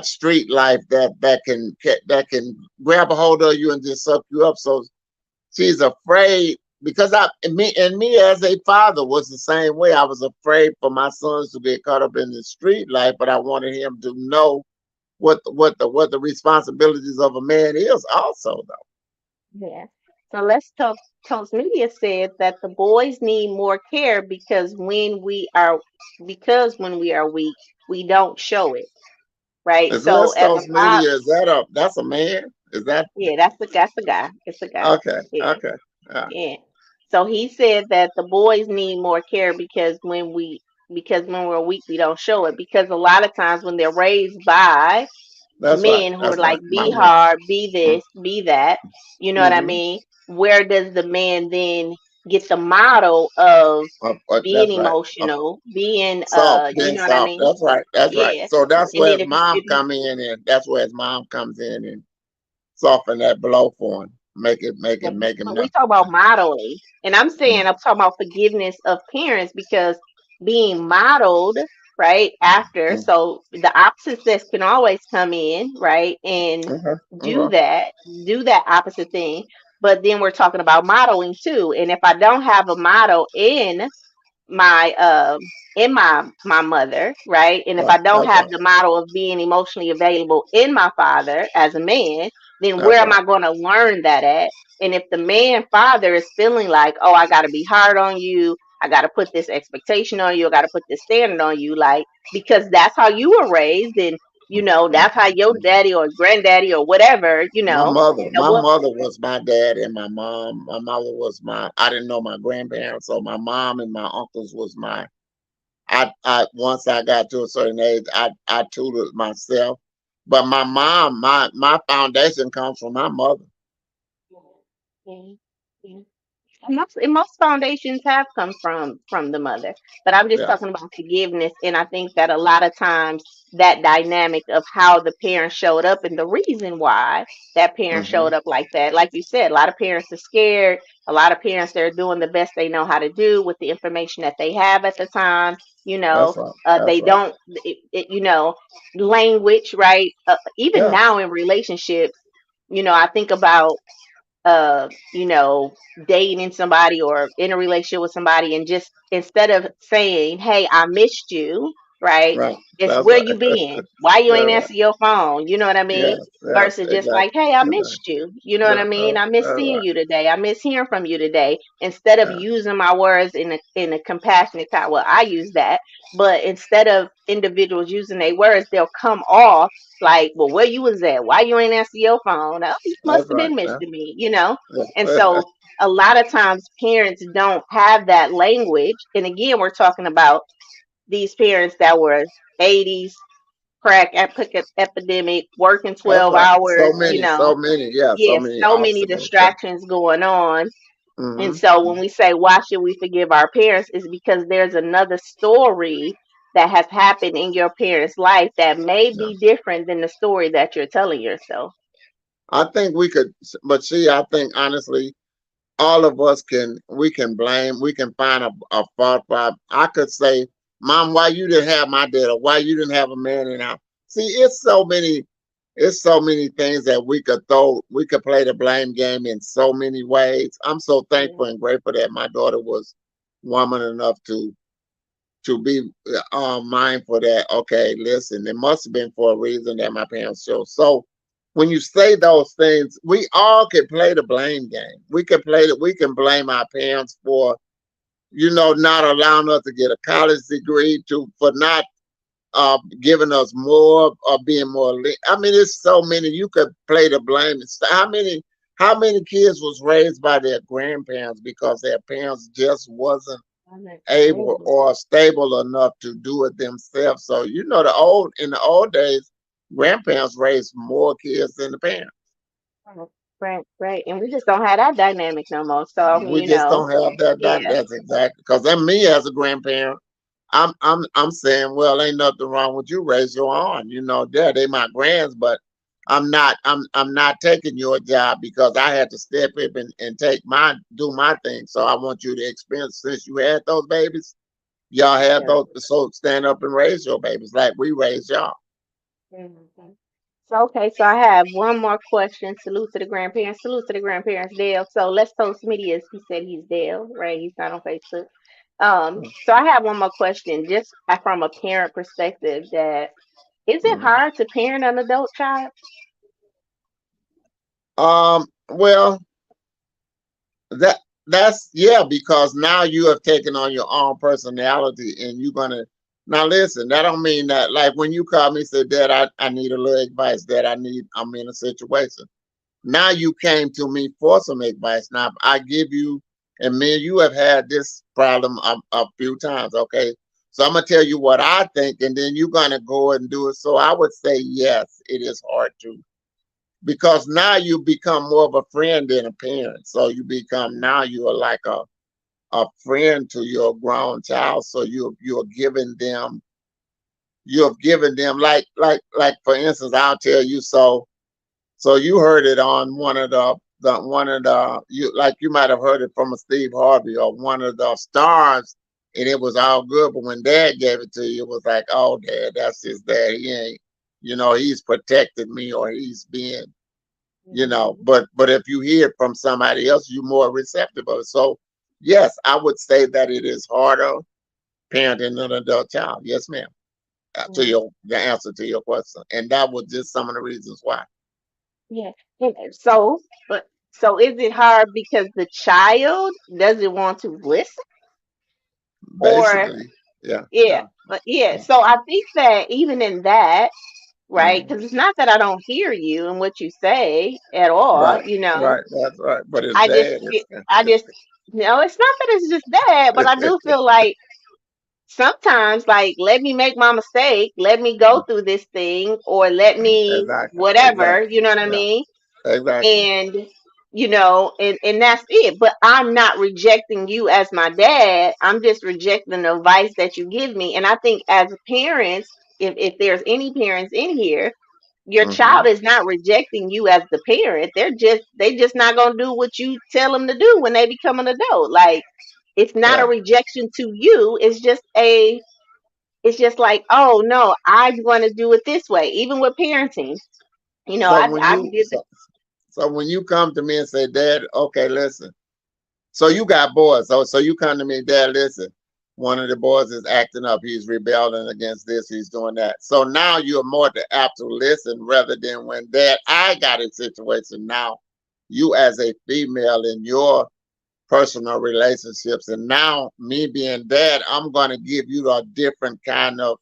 Speaker 1: street life that can grab a hold of you and just suck you up. So she's afraid because me as a father was the same way. I was afraid for my sons to get caught up in the street life, but I wanted him to know what the responsibilities of a man is also though.
Speaker 2: Yeah. So Toast Media said that the boys need more care because when we are weak, we don't show it, right?
Speaker 1: Is
Speaker 2: So
Speaker 1: Let's
Speaker 2: as a
Speaker 1: Toast
Speaker 2: father,
Speaker 1: Media, that's a man? Is that
Speaker 2: yeah, that's the guy. It's the guy.
Speaker 1: okay?
Speaker 2: Yeah,
Speaker 1: Okay. Yeah,
Speaker 2: yeah. So he said that the boys need more care because when we're weak, we don't show it, because a lot of times when they're raised by
Speaker 1: that's right.
Speaker 2: men who are
Speaker 1: That's
Speaker 2: like,
Speaker 1: right.
Speaker 2: be
Speaker 1: Mama.
Speaker 2: hard, be this, be that, you know what I
Speaker 1: Mm-hmm.
Speaker 2: mean? Where does the man then get the model of being
Speaker 1: That's right.
Speaker 2: emotional, being
Speaker 1: Soft,
Speaker 2: you
Speaker 1: being
Speaker 2: know what I
Speaker 1: soft.
Speaker 2: mean?
Speaker 1: That's right. That's right.
Speaker 2: Yeah.
Speaker 1: So that's
Speaker 2: And
Speaker 1: where
Speaker 2: then
Speaker 1: his mom
Speaker 2: if you
Speaker 1: come in, and that's where his mom comes in and soften that blow for him, make him
Speaker 2: but
Speaker 1: know.
Speaker 2: we talk about modeling, and I'm talking about forgiveness of parents, because being modeled right after,
Speaker 1: Mm-hmm.
Speaker 2: so the opposite sex can always come in, right, and
Speaker 1: Okay.
Speaker 2: do
Speaker 1: Okay.
Speaker 2: that, do that opposite thing. but then we're talking about modeling too. And if I don't have a model my my mother, right? And if
Speaker 1: Right.
Speaker 2: I don't
Speaker 1: That's
Speaker 2: have
Speaker 1: right.
Speaker 2: the model of being emotionally available in my father as a man, then
Speaker 1: That's
Speaker 2: where am
Speaker 1: right.
Speaker 2: I going to learn that at? And if the man father is feeling like, oh, I got to be hard on you, I got to put this expectation on you, I got to put this standard on you, like, because that's how you were raised, and that's how your daddy or granddaddy or whatever,
Speaker 1: My
Speaker 2: what.
Speaker 1: mother was my dad, and my mom. My mother was my. I didn't know my grandparents, so my mom and my uncles was my. I once I got to a certain age, I tutored myself, but my mom, my foundation comes from my mother.
Speaker 2: Mhm. Mhm. And most foundations have come from the mother, but I'm just
Speaker 1: Yeah.
Speaker 2: talking about forgiveness. And I think that a lot of times that dynamic of how the parent showed up and the reason why that parent
Speaker 1: Hmm.
Speaker 2: showed up like that, like you said, a lot of parents are scared. A lot of parents, they're doing the best they know how to do with the information that they have at the time.
Speaker 1: That's right.
Speaker 2: They
Speaker 1: That's right.
Speaker 2: don't, language, right? Even
Speaker 1: Yeah.
Speaker 2: now in relationships, I think about dating somebody or in a relationship with somebody, and just instead of saying, "Hey, I missed you," right?
Speaker 1: Right.
Speaker 2: It's
Speaker 1: That's
Speaker 2: where
Speaker 1: right.
Speaker 2: you been? Why you
Speaker 1: Yeah.
Speaker 2: ain't
Speaker 1: Right.
Speaker 2: answer your phone? You know what I mean?
Speaker 1: Yes. Yes.
Speaker 2: Versus just like,
Speaker 1: Exactly.
Speaker 2: "Hey, I
Speaker 1: Exactly.
Speaker 2: missed you." You know what I
Speaker 1: Yeah.
Speaker 2: mean? I miss
Speaker 1: That's
Speaker 2: seeing
Speaker 1: right.
Speaker 2: you today. I miss hearing from you today. Instead of
Speaker 1: Yeah.
Speaker 2: using my words in a compassionate kind, well, I use that, but instead of individuals using their words, they'll come off like, "Well, where you was at? Why you ain't answer your phone? Oh, you must
Speaker 1: That's
Speaker 2: have
Speaker 1: right.
Speaker 2: been
Speaker 1: Yeah.
Speaker 2: missing me." And
Speaker 1: Yeah.
Speaker 2: so a lot of times parents don't have that language. And again, we're talking about these parents that were 80s crack epidemic, working
Speaker 1: That's
Speaker 2: 12
Speaker 1: right. So
Speaker 2: hours,
Speaker 1: many. So many. Yeah. So
Speaker 2: yeah,
Speaker 1: many
Speaker 2: so many
Speaker 1: obstacles. Yeah.
Speaker 2: distractions going on. And
Speaker 1: Hmm.
Speaker 2: so when we say, why should we forgive our parents, is because there's another story that has happened in your parents' life that may
Speaker 1: Yeah.
Speaker 2: be different than the story that you're telling yourself.
Speaker 1: I think we could, but see, I think honestly, all of us can, we can blame, we can find a fault. I could say, Mom, why you didn't have my dad, or why you didn't have a man in the house. See, it's so many things that we could play the blame game in so many ways. I'm so thankful and grateful that my daughter was woman enough to be mindful that, okay, listen, it must have been for a reason that my parents chose. So when you say those things, we all can play the blame game. We can blame our parents for, not allowing us to get a college degree, for not giving us more or being more. I mean, it's so many. You could play the blame. How many kids was raised by their grandparents because their parents just wasn't able or stable enough to do it themselves. So in the old days, grandparents raised more kids than the parents.
Speaker 2: Right, right, right. And we just don't have that dynamic no more. So I mean,
Speaker 1: We just don't have that.
Speaker 2: yeah.
Speaker 1: That's exactly because then me as a grandparent, I'm saying, well, ain't nothing wrong with you. Raise your own. They my grands, but I'm not taking your job because I had to step up and do my thing. So I want you to experience since you had those babies. Y'all have
Speaker 2: Yeah.
Speaker 1: those, so stand up and raise your babies like we raised y'all.
Speaker 2: Mhm. So okay, so I have one more question. Salute to the grandparents. Salute to the grandparents, Dale. So let's toast Smitty as he said he's Dale, right? He's not on Facebook. So I have one more question, just from a parent perspective. That is it
Speaker 1: Mhm.
Speaker 2: hard to parent an adult child?
Speaker 1: Well, that that's yeah, because now you have taken on your own personality and you're gonna now listen, that don't mean that like when you call me and say, Dad, I need a little advice, Dad, I'm in a situation. Now you came to me for some advice. Now I give you, and me and you have had this problem a few times, okay? So I'm gonna tell you what I think, and then you're gonna go and do it. So I would say yes, it is hard to, because now you become more of a friend than a parent. So you are like a friend to your grown child. So you're giving them like for instance, I'll tell you. So you heard it on one of you might have heard it from a Steve Harvey or one of the stars, and it was all good. But when Dad gave it to you, it was like, oh, Dad, that's his dad. He ain't, he's protected me, or he's being
Speaker 2: Mhm.
Speaker 1: but if you hear it from somebody else, you're more receptive of it. So yes, I would say that it is harder parenting an adult child. Yes, ma'am. To
Speaker 2: Mm.
Speaker 1: your the answer to your question, and that was just some of the reasons why.
Speaker 2: Yeah. But so is it hard because the child doesn't want to listen, or
Speaker 1: Basically, yeah,
Speaker 2: yeah,
Speaker 1: yeah,
Speaker 2: but yeah.
Speaker 1: yeah.
Speaker 2: So I think that even in that, right?
Speaker 1: Mhm.
Speaker 2: Because it's not that I don't hear you and what you say at all,
Speaker 1: Right, right, that's right. But it's
Speaker 2: I just
Speaker 1: bad.
Speaker 2: feel, I just, no, it's not that it's just that, but I do feel like sometimes, like, let me make my mistake, let me go through this thing, or let me
Speaker 1: Exactly,
Speaker 2: whatever,
Speaker 1: exactly.
Speaker 2: you know what I
Speaker 1: Yeah,
Speaker 2: mean?
Speaker 1: exactly.
Speaker 2: And and that's it. But I'm not rejecting you as my dad. I'm just rejecting the advice that you give me. And I think as parents, if there's any parents in here, your
Speaker 1: Hmm.
Speaker 2: child is not rejecting you as the parent. They just not gonna do what you tell them to do when they become an adult. Like, it's not a
Speaker 1: Yeah.
Speaker 2: rejection to you. It's just like, oh no, I'm gonna do it this way. Even with parenting,
Speaker 1: So when
Speaker 2: I
Speaker 1: you
Speaker 2: did the.
Speaker 1: so, so when you come to me and say, Dad, okay, listen. So you got boys. So you come to me, Dad, listen. One of the boys is acting up. He's rebelling against this. He's doing that. So now you're more apt to listen rather than when, Dad, I got a situation now. You as a female in your personal relationships, and now me being dad, I'm going to give you a different kind of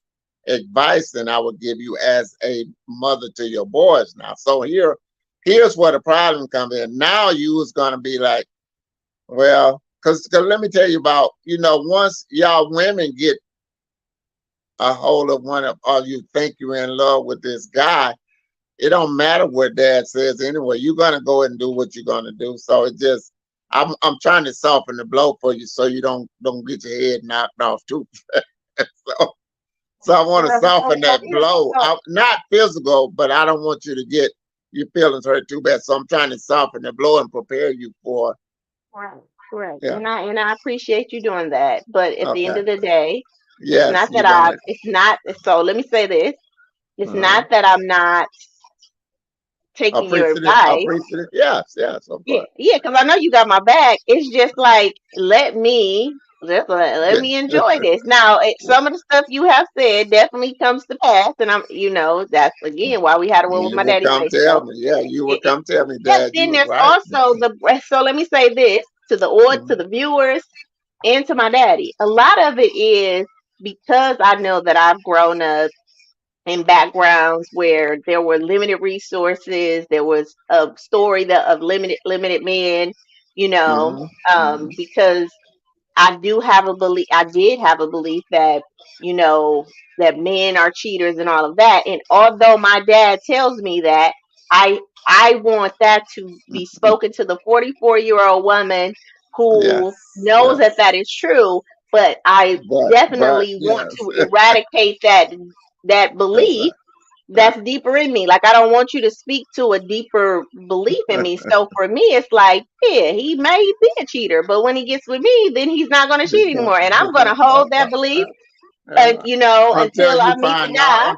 Speaker 1: advice than I would give you as a mother to your boys now. So here's where the problem comes in. Now you is going to be like, well, because let me tell you about, once y'all women get a hold of one of, or you think you're in love with this guy, it don't matter what dad says anyway. You're gonna go and do what you're gonna do. So it just, I'm trying to soften the blow for you so you don't get your head knocked off too. so so I want to soften that
Speaker 2: Yeah,
Speaker 1: blow. Not physical, but I don't want you to get your feelings hurt too bad. So I'm trying to soften the blow and prepare you for,
Speaker 2: right, correct.
Speaker 1: yeah.
Speaker 2: And I appreciate you doing that. But at the end
Speaker 1: Okay.
Speaker 2: of the day,
Speaker 1: Yes, you're gonna
Speaker 2: it's not, so let me say this. It's
Speaker 1: uh,
Speaker 2: not that I'm not taking your
Speaker 1: appreciate it.
Speaker 2: advice.
Speaker 1: Appreciate it. Yes, yes, of
Speaker 2: Yeah,
Speaker 1: course.
Speaker 2: yeah, because I know you got my back. It's just like, let
Speaker 1: Yeah.
Speaker 2: me enjoy this. Now, some of the stuff you have said definitely comes to pass, and that's again why we had a room with
Speaker 1: You
Speaker 2: my
Speaker 1: will
Speaker 2: daddy
Speaker 1: come tell
Speaker 2: ratio.
Speaker 1: me. Yeah, you will
Speaker 2: It, it,
Speaker 1: come tell me,
Speaker 2: but
Speaker 1: Dad, you
Speaker 2: then
Speaker 1: was
Speaker 2: there's
Speaker 1: right.
Speaker 2: also so let me say this to
Speaker 1: Mhm.
Speaker 2: the viewers and to my daddy. A lot of it is because I know that I've grown up in backgrounds where there were limited resources. There was a story of limited men,
Speaker 1: Mhm. Mhm.
Speaker 2: because I did have a belief that, you know, that men are cheaters and all of that. And although my dad tells me that, I I want that to be spoken to the 44-year-old woman who
Speaker 1: Yes,
Speaker 2: knows that
Speaker 1: yes.
Speaker 2: that is true, but I
Speaker 1: But
Speaker 2: definitely want
Speaker 1: yes.
Speaker 2: to eradicate that
Speaker 1: That's
Speaker 2: belief
Speaker 1: right.
Speaker 2: that's deeper in me. Like, I don't want you to speak to a deeper belief in me. So for me, it's like, yeah, he may be a cheater, but when he gets with me, then he's not going to cheat anymore. And I'm going to hold that belief,
Speaker 1: That's right. Until
Speaker 2: until I
Speaker 1: you
Speaker 2: meet the
Speaker 1: find out,
Speaker 2: guy.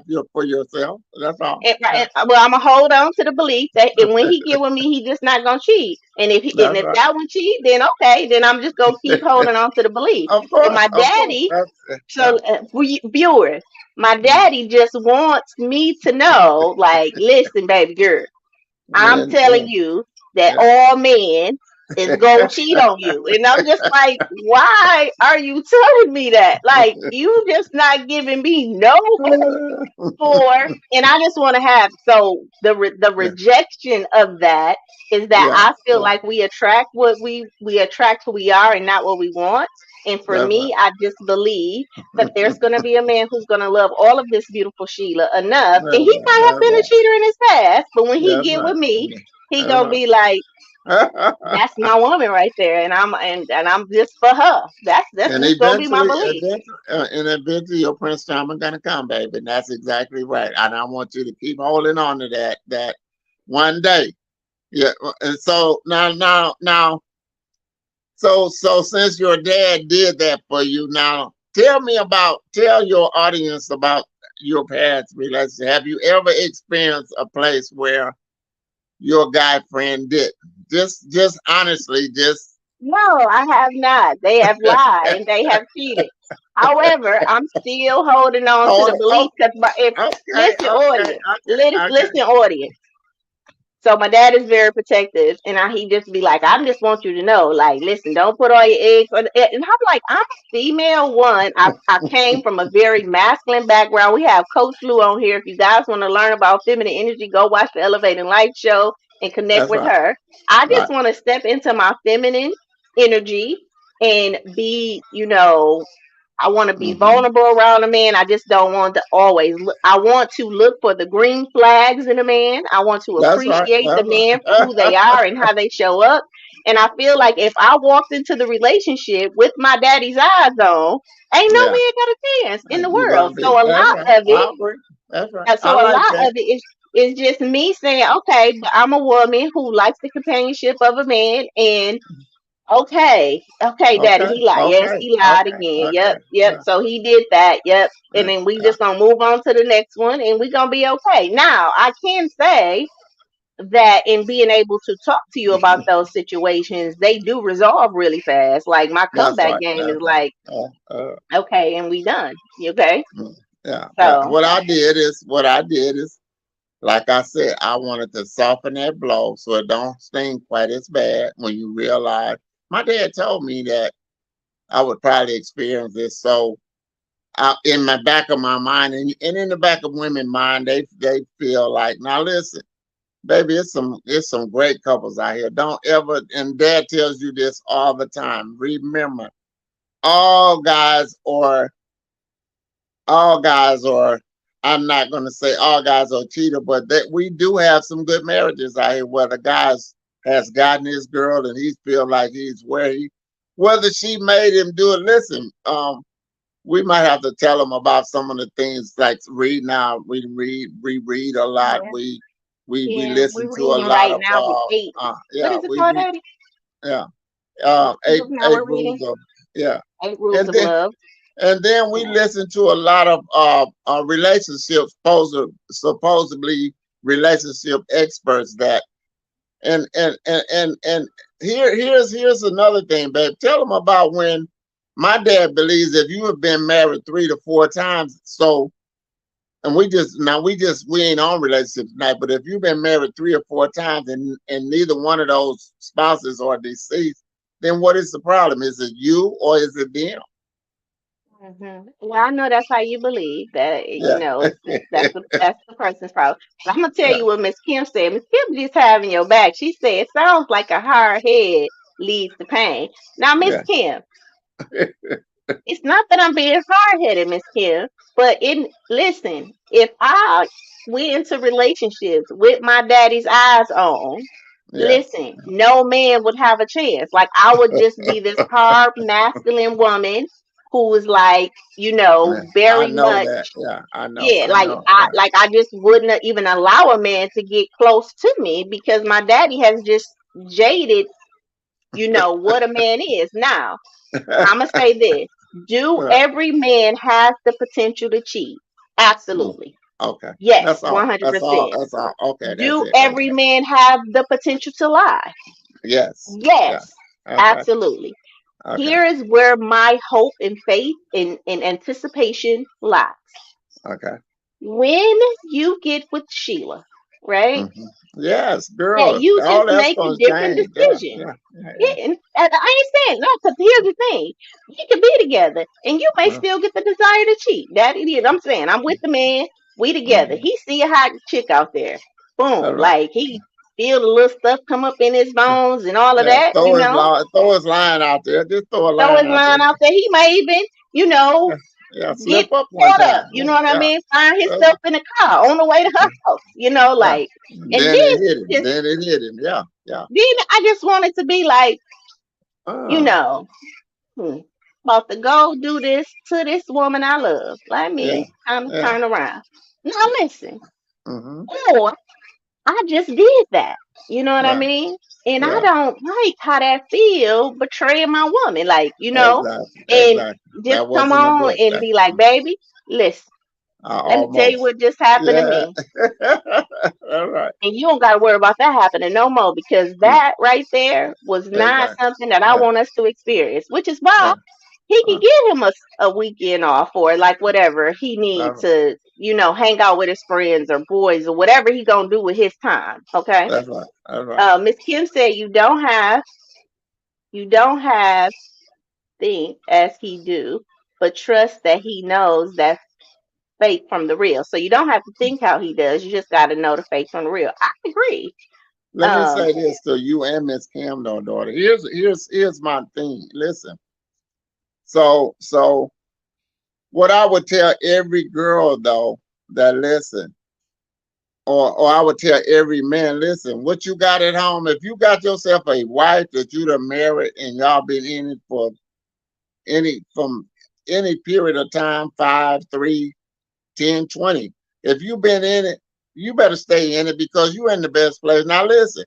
Speaker 1: you for yourself. That's all.
Speaker 2: And,
Speaker 1: Yes.
Speaker 2: well, I'm gonna hold on to the belief that, and when he get with me, he just not gonna cheat. And
Speaker 1: That's
Speaker 2: if
Speaker 1: right.
Speaker 2: that one cheat, then okay, then I'm just gonna keep holding on to the belief.
Speaker 1: Of
Speaker 2: But my
Speaker 1: course, of course.
Speaker 2: daddy,
Speaker 1: That's
Speaker 2: so
Speaker 1: yeah.
Speaker 2: for you viewers, my daddy just wants me to know, like, listen, baby girl, I'm
Speaker 1: And
Speaker 2: telling you that
Speaker 1: yeah,
Speaker 2: all men is gonna cheat on you. And I'm just like, why are you telling me that? Like, you just not giving me no for, and I just want to have, so the
Speaker 1: yeah,
Speaker 2: rejection of that is that
Speaker 1: yeah,
Speaker 2: I feel
Speaker 1: yeah.
Speaker 2: like we attract what we attract who we are and not what we want. And for
Speaker 1: That's
Speaker 2: me, I just believe that there's going to be a man who's going to love all of this beautiful Sheila enough, and he might have been a
Speaker 1: right.
Speaker 2: cheater in his past, but when he
Speaker 1: That's
Speaker 2: get with
Speaker 1: right.
Speaker 2: me, he
Speaker 1: That's
Speaker 2: gonna
Speaker 1: right.
Speaker 2: be like,
Speaker 1: That's right.
Speaker 2: that's my woman right there, and I'm just for her. That's
Speaker 1: And
Speaker 2: just gonna be my belief.
Speaker 1: eventually, your Prince Charming gonna come, baby. And that's exactly right. And I want you to keep holding on to that one day. Yeah. And so now, so since your dad did that for you, now tell your audience about your parents' relationship. Have you ever experienced a place where your guy friend didn't? Just honestly, just
Speaker 2: No, I have not. They have lied and they have cheated. However, I'm still holding on to
Speaker 1: hold
Speaker 2: the
Speaker 1: it. Oh,
Speaker 2: belief because if
Speaker 1: okay,
Speaker 2: listen,
Speaker 1: okay,
Speaker 2: audience,
Speaker 1: okay, okay.
Speaker 2: listen, audience. So my dad is very protective, and he just be like, "I just want you to know, like, listen, don't put all your eggs on." And I'm like, I'm a female. One, I came from a very masculine background. We have Coach Lou on here. If you guys want to learn about feminine energy, go watch the Elevating Life show and connect
Speaker 1: That's
Speaker 2: with
Speaker 1: right,
Speaker 2: her. I just
Speaker 1: right.
Speaker 2: want to step into my feminine energy and be, I want to be
Speaker 1: Hmm.
Speaker 2: vulnerable around a man. I just don't want to always look. I want to look for the green flags in a man. I want to
Speaker 1: That's right.
Speaker 2: appreciate the
Speaker 1: That's
Speaker 2: man for
Speaker 1: right.
Speaker 2: who they are and how they show up. And I feel like if I walked into the relationship with my daddy's eyes on, ain't no
Speaker 1: Yeah,
Speaker 2: man got a chance in the
Speaker 1: you're
Speaker 2: world.
Speaker 1: gonna be.
Speaker 2: So a
Speaker 1: That's
Speaker 2: lot
Speaker 1: right.
Speaker 2: of it,
Speaker 1: I agree. That's right. I
Speaker 2: a
Speaker 1: like
Speaker 2: lot
Speaker 1: that.
Speaker 2: of it is just me saying, okay, but I'm a woman who likes the companionship of a man, and okay, daddy,
Speaker 1: Okay,
Speaker 2: he lied. Yes,
Speaker 1: okay,
Speaker 2: he lied
Speaker 1: okay,
Speaker 2: again. Yep,
Speaker 1: okay.
Speaker 2: yep.
Speaker 1: Yeah,
Speaker 2: So he did that. Yep. And
Speaker 1: yeah,
Speaker 2: then we
Speaker 1: yeah.
Speaker 2: just gonna move on to the next one and we gonna be okay. Now, I can say that in being able to talk to you about those situations, they do resolve really fast. Like my
Speaker 1: That's
Speaker 2: comeback
Speaker 1: right.
Speaker 2: game is
Speaker 1: That's right.
Speaker 2: like,
Speaker 1: Uh, uh,
Speaker 2: okay, and we done. You okay?
Speaker 1: mm, yeah, yeah.
Speaker 2: So
Speaker 1: What I did is, like I said, I wanted to soften that blow so it don't sting quite as bad when you realize. My dad told me that I would probably experience this, so in my back of my mind, and in the back of women's mind, they feel like, now listen, baby, it's some great couples out here. Don't ever, and dad tells you this all the time. Remember, all guys or all guys are, I'm not gonna say all guys are cheater, but that we do have some good marriages out here where the guys has gotten his girl and he feel like he's where he, whether she made him do it. Listen, we might have to tell him about some of the things like read now. We read a lot.
Speaker 2: yeah,
Speaker 1: We
Speaker 2: yeah,
Speaker 1: listen
Speaker 2: we're
Speaker 1: to a
Speaker 2: reading
Speaker 1: lot
Speaker 2: right
Speaker 1: of
Speaker 2: now. What
Speaker 1: yeah,
Speaker 2: is it called, Daddy?
Speaker 1: yeah,
Speaker 2: What
Speaker 1: eight
Speaker 2: book now we're reading?
Speaker 1: rules of, yeah.
Speaker 2: 8 Rules
Speaker 1: And
Speaker 2: of
Speaker 1: then
Speaker 2: Love.
Speaker 1: we
Speaker 2: Yeah.
Speaker 1: listen to a lot of relationships, supposedly relationship experts that, and here's another thing, babe. Tell them about when my dad believes if you have been married 3 to 4 times, so, and we ain't on relationships tonight, but if you've been married 3 or 4 times and neither one of those spouses are deceased, then what is the problem? Is it you or is it them?
Speaker 2: Well, I know that's how you believe that.
Speaker 1: Yeah.
Speaker 2: That's the person's problem. But I'm gonna tell
Speaker 1: Yeah.
Speaker 2: you what Miss Kim said. Miss Kim just having your back. She said it sounds like a hard head leads to pain. Now, Miss
Speaker 1: Yeah.
Speaker 2: Kim, it's not that I'm being hard headed, Miss Kim, but listen, if I went into relationships with my daddy's eyes on,
Speaker 1: Yes.
Speaker 2: listen, no man would have a chance. Like I would just be this hard masculine woman who is like,
Speaker 1: Yeah. I
Speaker 2: very
Speaker 1: know
Speaker 2: much,
Speaker 1: that. Yeah, I know.
Speaker 2: yeah,
Speaker 1: I know. Yeah.
Speaker 2: like I just wouldn't even allow a man to get close to me because my daddy has just jaded, what a man is. Now, I'm gonna say this. Do
Speaker 1: Yeah.
Speaker 2: every man have the potential to cheat?
Speaker 1: Mm.
Speaker 2: Absolutely.
Speaker 1: Okay.
Speaker 2: Yes,
Speaker 1: That's all. That's all.
Speaker 2: 100%.
Speaker 1: That's all. Okay. That's
Speaker 2: Do
Speaker 1: it right
Speaker 2: every
Speaker 1: there.
Speaker 2: man have the potential to lie?
Speaker 1: Yes. Yeah.
Speaker 2: Yes,
Speaker 1: Okay.
Speaker 2: absolutely.
Speaker 1: Okay.
Speaker 2: Here is where my hope and faith and anticipation lies.
Speaker 1: Okay.
Speaker 2: When you get with Sheila, right?
Speaker 1: Hmm. Yes,
Speaker 2: Yeah,
Speaker 1: girl.
Speaker 2: you
Speaker 1: All
Speaker 2: just
Speaker 1: that's
Speaker 2: make a
Speaker 1: gonna
Speaker 2: different
Speaker 1: change. Yeah.
Speaker 2: decision.
Speaker 1: Yeah. Yeah.
Speaker 2: Yeah, and I ain't saying no, because here's the thing: we could be together, and you may
Speaker 1: Yeah.
Speaker 2: still get the desire to cheat. That it is. I'm saying I'm with the man. We together.
Speaker 1: Hmm.
Speaker 2: He see a hot chick out there.
Speaker 1: All
Speaker 2: Boom!
Speaker 1: right.
Speaker 2: Like he feel the little stuff come up in his bones and all of
Speaker 1: Yeah.
Speaker 2: that.
Speaker 1: Throw his line out there. Just throw a
Speaker 2: Throw
Speaker 1: line
Speaker 2: his
Speaker 1: out there.
Speaker 2: line out there. He may even, you know,
Speaker 1: Yeah. Yeah. Slip
Speaker 2: get
Speaker 1: up one
Speaker 2: caught up.
Speaker 1: time.
Speaker 2: You know what I
Speaker 1: Yeah.
Speaker 2: mean? Find
Speaker 1: Yeah.
Speaker 2: himself in the car on the way to her house.
Speaker 1: Yeah.
Speaker 2: And
Speaker 1: Then
Speaker 2: then
Speaker 1: it hit him.
Speaker 2: just
Speaker 1: Then it hit him. Yeah. Yeah.
Speaker 2: then I just wanted to be like, you
Speaker 1: Oh.
Speaker 2: know, hmm, about to go do this to this woman I love. Let
Speaker 1: Yeah.
Speaker 2: me kind of
Speaker 1: Yeah.
Speaker 2: turn around. Now listen,
Speaker 1: Mm-hmm.
Speaker 2: or I just did that. You know what I
Speaker 1: Right.
Speaker 2: mean? And I
Speaker 1: Yeah.
Speaker 2: don't like how that feel betraying my woman,
Speaker 1: Exactly.
Speaker 2: and
Speaker 1: Exactly.
Speaker 2: just
Speaker 1: That
Speaker 2: come
Speaker 1: wasn't a
Speaker 2: on
Speaker 1: good.
Speaker 2: and be like, baby, listen. Let me tell you
Speaker 1: Almost.
Speaker 2: what just happened to
Speaker 1: Yeah.
Speaker 2: me.
Speaker 1: All right.
Speaker 2: And you don't got to worry about that happening no more because
Speaker 1: Mm,
Speaker 2: that right there was not
Speaker 1: exactly.
Speaker 2: something that I
Speaker 1: Yeah.
Speaker 2: want us to experience, which is why
Speaker 1: Yeah.
Speaker 2: he can
Speaker 1: Uh,
Speaker 2: give him a weekend off or like whatever he need
Speaker 1: that's,
Speaker 2: to, hang out with his friends or boys or whatever he gonna do with his time. Okay.
Speaker 1: that's right. That's right.
Speaker 2: Miss Kim said you don't have think as he do, but trust that he knows that fake from the real. So you don't have to think how he does. You just got to know the fake from the real. I agree.
Speaker 1: Let me
Speaker 2: Um,
Speaker 1: say this to you and Miss Cam, though, daughter. Here's my thing. Listen. So what I would tell every girl though that listen, or I would tell every man, listen, what you got at home, if you got yourself a wife that you done married and y'all been in it for from any period of time, 5, 3, 10, 20. If you've been in it, you better stay in it because you in the best place. Now listen,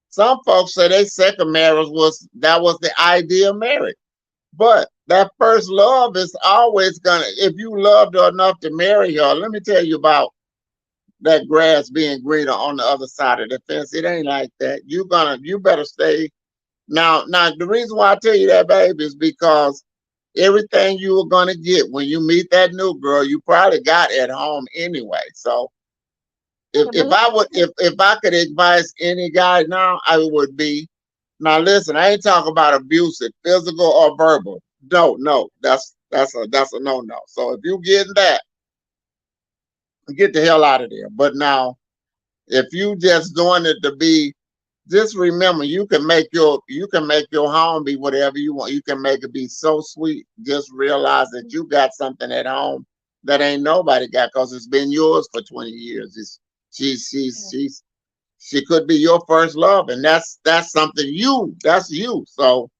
Speaker 1: some folks say they second marriage was the ideal marriage. But that first love is always gonna, if you loved her enough to marry her, let me tell you about that grass being greener on the other side of the fence. It ain't like that. You better stay. Now the reason why I tell you that, baby, is because everything you were gonna get when you meet that new girl, you probably got at home anyway. So
Speaker 2: I believe
Speaker 1: if I could advise any guy now, I would be, now listen, I ain't talking about abusive, physical or verbal. No, no, that's a no. So if you getting that, get the hell out of there. But now, if you just doing it to be, just remember you can make your home be whatever you want. You can make it be so sweet. Just realize that you got something at home that ain't nobody got because it's been yours for 20 years. She could be your first love, and that's something that's you. So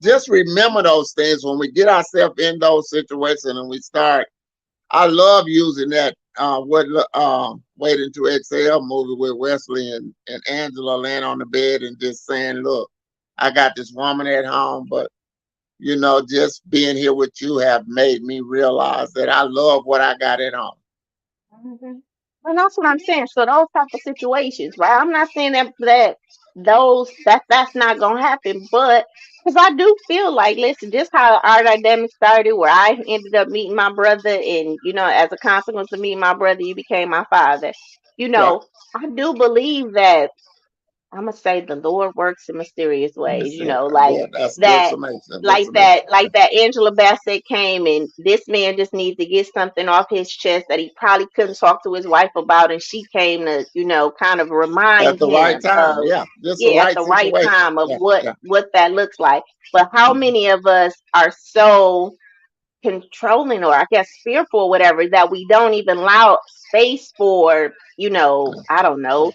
Speaker 1: just remember those things when we get ourselves in those situations and we start. I love using that Waiting to Exhale movie with Wesley and Angela laying on the bed and just saying, look, I got this woman at home, but just being here with you have made me realize that I love what I got at home.
Speaker 2: Mhm. And that's what I'm saying. So those type of situations, right? I'm not saying that's not gonna happen, but because I do feel like, listen, just how our dynamic started, where I ended up meeting my brother, and as a consequence of meeting my brother, you became my father.
Speaker 1: Right.
Speaker 2: I do believe that I'm gonna say the Lord works in mysterious
Speaker 1: Let me
Speaker 2: ways,
Speaker 1: see.
Speaker 2: like
Speaker 1: Good. That's good
Speaker 2: that,
Speaker 1: summation. Good
Speaker 2: like
Speaker 1: summation.
Speaker 2: that Angela Bassett came and this man just needs to get something off his chest that he probably couldn't talk to his wife about, and she came to, kind of
Speaker 1: At
Speaker 2: remind
Speaker 1: the right
Speaker 2: him
Speaker 1: time.
Speaker 2: of,
Speaker 1: Yeah. Just the
Speaker 2: yeah, at
Speaker 1: right
Speaker 2: the right
Speaker 1: situation.
Speaker 2: time of
Speaker 1: Yeah.
Speaker 2: what
Speaker 1: Yeah.
Speaker 2: what that looks like. But how
Speaker 1: Mhm.
Speaker 2: many of us are so controlling or I guess fearful or whatever that we don't even allow space for, I don't know,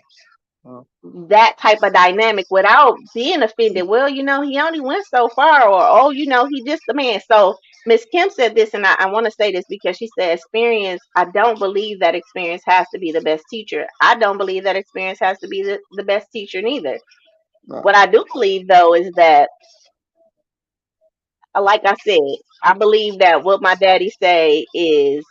Speaker 1: Uh,
Speaker 2: that type of dynamic without being offended. Well, he only went so far, or oh, he just the man. So Miss Kim said this, and I want to say this because she said experience. I don't believe that experience has to be the best teacher. I don't believe that experience has to be the best teacher neither.
Speaker 1: uh,
Speaker 2: What I do believe though is that, like I said, I believe that what my daddy say is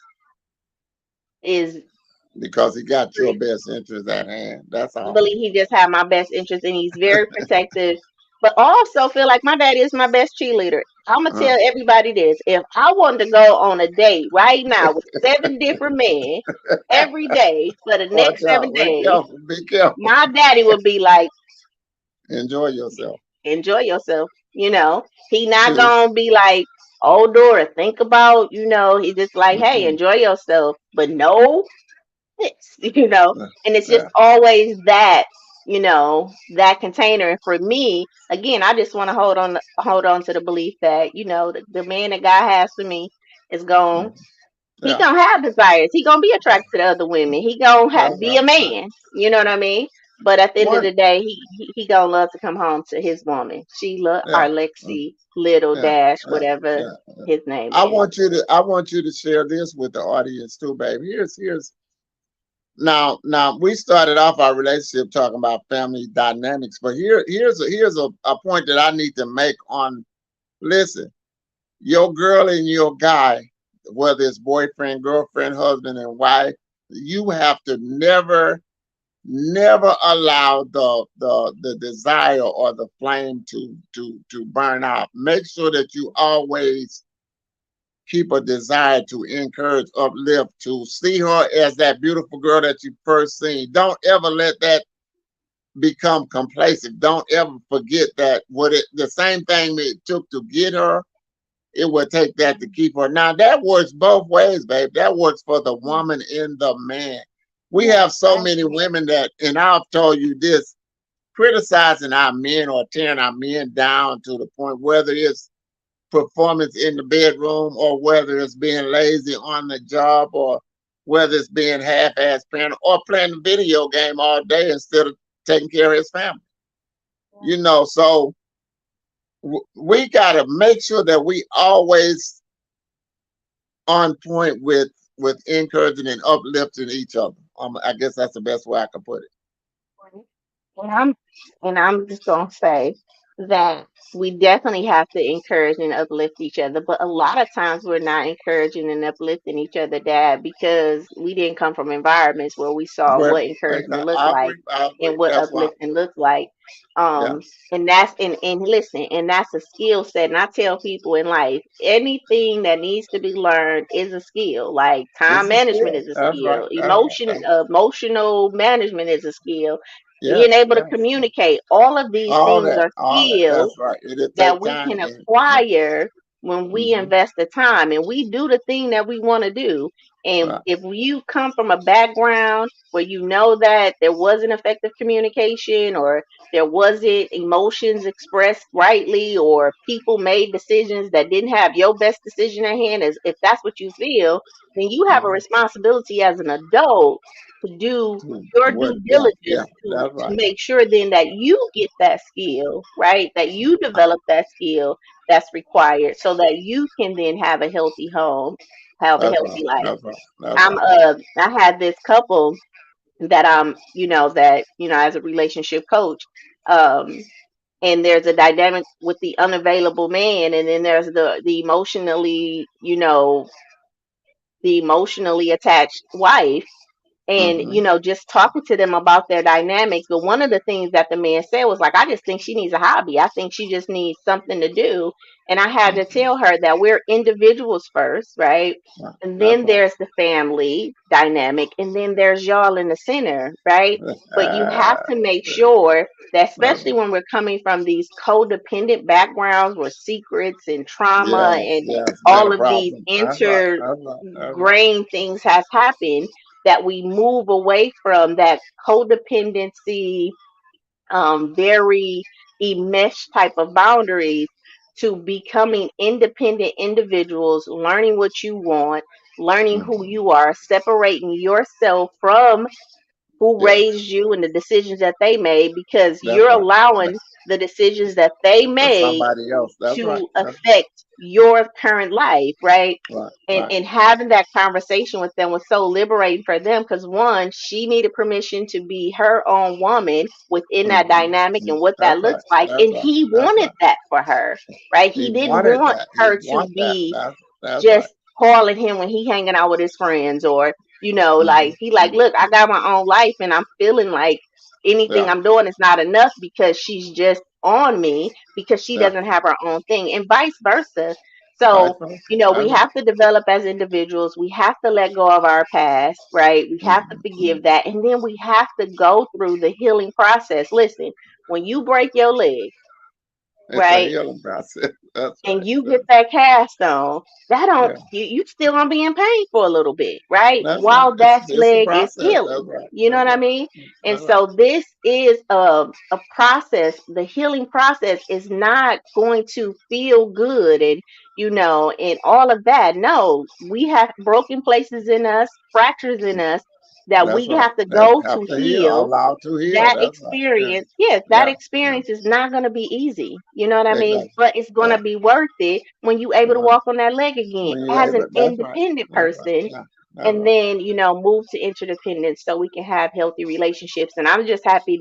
Speaker 1: because he got your best interest at hand. That's all.
Speaker 2: believe he just had my best interest and he's very protective. But I also feel like my daddy is my best cheerleader. I'm gonna
Speaker 1: Uh,
Speaker 2: tell everybody this. If I wanted to go on a date right now with 7 different men every day for the
Speaker 1: Watch
Speaker 2: next seven
Speaker 1: out. Be
Speaker 2: days,
Speaker 1: careful. Be careful.
Speaker 2: my daddy would be like,
Speaker 1: Enjoy yourself.
Speaker 2: enjoy yourself. He not
Speaker 1: Choose.
Speaker 2: gonna be like, oh Dora, think about, he just like, hey,
Speaker 1: Mm-mm.
Speaker 2: enjoy yourself. But no, this, and it's just
Speaker 1: Yeah.
Speaker 2: always that container. And for me, again, I just want to hold on to the belief that, the man that God has for me is going,
Speaker 1: Mm.
Speaker 2: he
Speaker 1: Yeah.
Speaker 2: gonna have desires. He gonna be attracted to the other women. He gonna
Speaker 1: That's
Speaker 2: be a
Speaker 1: right. Right.
Speaker 2: man. You know what I mean? But at the end of
Speaker 1: One.
Speaker 2: the day, he gonna love to come home to his woman, Sheila,
Speaker 1: Yeah.
Speaker 2: or
Speaker 1: Mm.
Speaker 2: Lexi, Little
Speaker 1: Yeah.
Speaker 2: Dash,
Speaker 1: Yeah.
Speaker 2: whatever
Speaker 1: Yeah.
Speaker 2: his name
Speaker 1: I
Speaker 2: is.
Speaker 1: want you to. I want you to share this with the audience too, baby. Here's now. We started off our relationship talking about family dynamics, but here's a point that I need to make on. Listen, your girl and your guy. whether it's boyfriend, girlfriend, husband, and wife, you have to never allow the desire or the flame to burn out. Make sure that you always keep a desire to encourage, uplift, to see her as that beautiful girl that you first seen. Don't ever let that become complacent. Don't ever forget that the same thing it took to get her, it would take that to keep her. Now that works both ways, babe. That works for the
Speaker 2: Yeah,
Speaker 1: woman and the man. We
Speaker 2: yeah,
Speaker 1: have so
Speaker 2: I
Speaker 1: many
Speaker 2: agree.
Speaker 1: women that, and I've told you this, criticizing our men or tearing our men down to the point, whether it's performance in the bedroom or whether it's being lazy on the job or whether it's being half-ass parent or playing the video game all day instead of taking care of his family. So we got to make sure that we always on point with encouraging and uplifting each other. I guess that's the best way I can put it.
Speaker 2: Right. And I'm just gonna say that we definitely have to encourage and uplift each other, but a lot of times we're not encouraging and uplifting each other, Dad, because we didn't come from environments where we saw
Speaker 1: Well,
Speaker 2: what encouragement looked
Speaker 1: I
Speaker 2: like
Speaker 1: agree. I
Speaker 2: and
Speaker 1: agree.
Speaker 2: what
Speaker 1: That's why.
Speaker 2: uplifting looked like.
Speaker 1: Yeah,
Speaker 2: And that's and listen, and that's a skill set. And I tell people in life, anything that needs to be learned is a skill. Like time
Speaker 1: it's a
Speaker 2: management
Speaker 1: skill.
Speaker 2: is a
Speaker 1: That's right.
Speaker 2: skill,
Speaker 1: That's right.
Speaker 2: emotional management is a skill, being
Speaker 1: Yes,
Speaker 2: able to
Speaker 1: yes.
Speaker 2: communicate. All of these
Speaker 1: All
Speaker 2: things
Speaker 1: that,
Speaker 2: are
Speaker 1: all that.
Speaker 2: skills
Speaker 1: That's right. It'll
Speaker 2: that
Speaker 1: take
Speaker 2: we
Speaker 1: time.
Speaker 2: can
Speaker 1: And yeah.
Speaker 2: acquire when we
Speaker 1: Hmm.
Speaker 2: invest the time and we do the thing that we want to do. And
Speaker 1: Right.
Speaker 2: if you come from a background where you know that there wasn't effective communication or there wasn't emotions expressed rightly or people made decisions that didn't have your best decision at hand, as if that's what you feel, then you have a
Speaker 1: Hmm.
Speaker 2: responsibility as an adult to do your
Speaker 1: What?
Speaker 2: due
Speaker 1: Yeah. Yeah.
Speaker 2: diligence
Speaker 1: That's
Speaker 2: to
Speaker 1: right.
Speaker 2: make sure then that you get that skill, right? That you develop that skill that's required so that you can then have a healthy home, have a
Speaker 1: That's right.
Speaker 2: healthy life.
Speaker 1: That's right. That's right.
Speaker 2: I had this couple that as a relationship coach, um and there's a dynamic with the unavailable man, and then there's the emotionally attached wife, and
Speaker 1: Hmm.
Speaker 2: just talking to them about their dynamics. But one of the things that the man said was like, I just think she needs a hobby, I think she just needs something to do. And I had to
Speaker 1: Hmm.
Speaker 2: tell her that we're individuals first, right?
Speaker 1: Right.
Speaker 2: And
Speaker 1: That's
Speaker 2: then
Speaker 1: right.
Speaker 2: there's the family dynamic, and then there's y'all in the center, right? But you have to make sure that,
Speaker 1: That's
Speaker 2: especially
Speaker 1: right.
Speaker 2: when we're coming from these codependent backgrounds where secrets and trauma
Speaker 1: Yes.
Speaker 2: and
Speaker 1: Yes. Been a
Speaker 2: all of these
Speaker 1: problem. That's right.
Speaker 2: inter
Speaker 1: That's right. That's right.
Speaker 2: grain things has happened, that we move away from that codependency, very enmeshed type of boundaries, to becoming independent individuals, learning what you want, learning who
Speaker 1: Hmm.
Speaker 2: you are, separating yourself from who
Speaker 1: Yes.
Speaker 2: raised you and the decisions that they made, because
Speaker 1: That's
Speaker 2: you're
Speaker 1: right.
Speaker 2: allowing the decisions that they
Speaker 1: For
Speaker 2: made
Speaker 1: somebody else. That's right.
Speaker 2: to
Speaker 1: That's
Speaker 2: affect your current life, right?
Speaker 1: right.
Speaker 2: And
Speaker 1: Right.
Speaker 2: and having that conversation with them was so liberating for them, because one, she needed permission to be her own woman within that dynamic
Speaker 1: Hmm.
Speaker 2: and what that
Speaker 1: That's right.
Speaker 2: looks like,
Speaker 1: That's
Speaker 2: and
Speaker 1: right.
Speaker 2: he
Speaker 1: That's
Speaker 2: wanted
Speaker 1: right.
Speaker 2: that for her, right?
Speaker 1: He
Speaker 2: He didn't
Speaker 1: wanted
Speaker 2: want
Speaker 1: that. He
Speaker 2: her to
Speaker 1: want that.
Speaker 2: be
Speaker 1: That's right.
Speaker 2: just calling him when he hanging out with his friends, or like he like,
Speaker 1: Hmm.
Speaker 2: look, I got my own life and I'm feeling like anything
Speaker 1: Yeah.
Speaker 2: I'm doing is not enough because she's just on me because she
Speaker 1: Yeah.
Speaker 2: doesn't have her own thing, and vice versa.
Speaker 1: Vice
Speaker 2: So,
Speaker 1: versa.
Speaker 2: we
Speaker 1: That's right.
Speaker 2: have to develop as individuals. We have to let go of our past, right? We have to forgive
Speaker 1: Hmm.
Speaker 2: that. And then we have to go through the healing process. Listen, when you break your leg,
Speaker 1: It's a
Speaker 2: right?
Speaker 1: healing process. That's
Speaker 2: And
Speaker 1: right.
Speaker 2: you get that cast on, that don't
Speaker 1: Yeah.
Speaker 2: you still gonna be in pain for a little bit, right?
Speaker 1: That's right.
Speaker 2: While that
Speaker 1: It's a
Speaker 2: leg is
Speaker 1: process. That's
Speaker 2: healing.
Speaker 1: right.
Speaker 2: You know
Speaker 1: That's
Speaker 2: what I
Speaker 1: right.
Speaker 2: mean? And
Speaker 1: That's right.
Speaker 2: so this is a process. The healing process is not going to feel good and all of that. No, we have broken places in us, fractures in us that
Speaker 1: That's
Speaker 2: we
Speaker 1: right.
Speaker 2: have to
Speaker 1: That
Speaker 2: go
Speaker 1: have
Speaker 2: to
Speaker 1: to heal.
Speaker 2: heal.
Speaker 1: Allowed to heal.
Speaker 2: That
Speaker 1: That's right. Yeah.
Speaker 2: experience, yes, that
Speaker 1: Yeah. Yeah.
Speaker 2: experience is not going to be easy. You know what I mean?
Speaker 1: Exactly.
Speaker 2: But it's going
Speaker 1: Yeah.
Speaker 2: to be worth it when you able to
Speaker 1: Right.
Speaker 2: walk on that leg again
Speaker 1: When you're
Speaker 2: as an
Speaker 1: able. That's right.
Speaker 2: independent
Speaker 1: That's right.
Speaker 2: person,
Speaker 1: Yeah. That's
Speaker 2: and
Speaker 1: right.
Speaker 2: then move to interdependence so we can have healthy relationships. And I'm just happy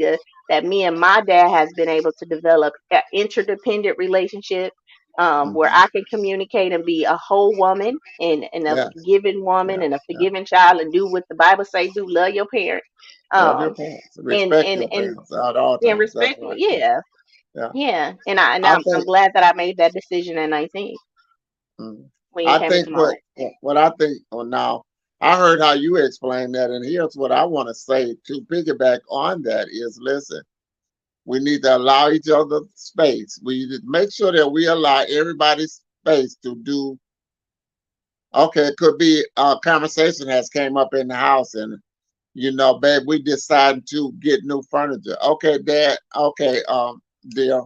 Speaker 2: that me and my dad has been able to develop interdependent relationships, where
Speaker 1: Hmm.
Speaker 2: I can communicate and be a whole woman and a
Speaker 1: Yeah,
Speaker 2: forgiving woman
Speaker 1: yeah,
Speaker 2: and a
Speaker 1: yeah.
Speaker 2: forgiving child and do what the Bible say do, love your parents.
Speaker 1: Love your
Speaker 2: Um,
Speaker 1: parents.
Speaker 2: and
Speaker 1: Respect
Speaker 2: and
Speaker 1: your
Speaker 2: and
Speaker 1: parents at all
Speaker 2: and
Speaker 1: times. That's
Speaker 2: respectfully,
Speaker 1: right. Yeah,
Speaker 2: yeah,
Speaker 1: yeah.
Speaker 2: yeah. And I and
Speaker 1: I
Speaker 2: I'm
Speaker 1: think.
Speaker 2: glad that I made that decision at 19
Speaker 1: Mm.
Speaker 2: when you
Speaker 1: I
Speaker 2: came
Speaker 1: think
Speaker 2: into my life.
Speaker 1: what I think. Well, now I heard how you explained that, and here's what I want to say to piggyback on that is: listen, we need to allow each other space. We need to make sure that we allow everybody space to do. Okay, it could be a conversation has came up in the house, and babe, we decided to get new furniture. Okay, Dad. Okay, dear,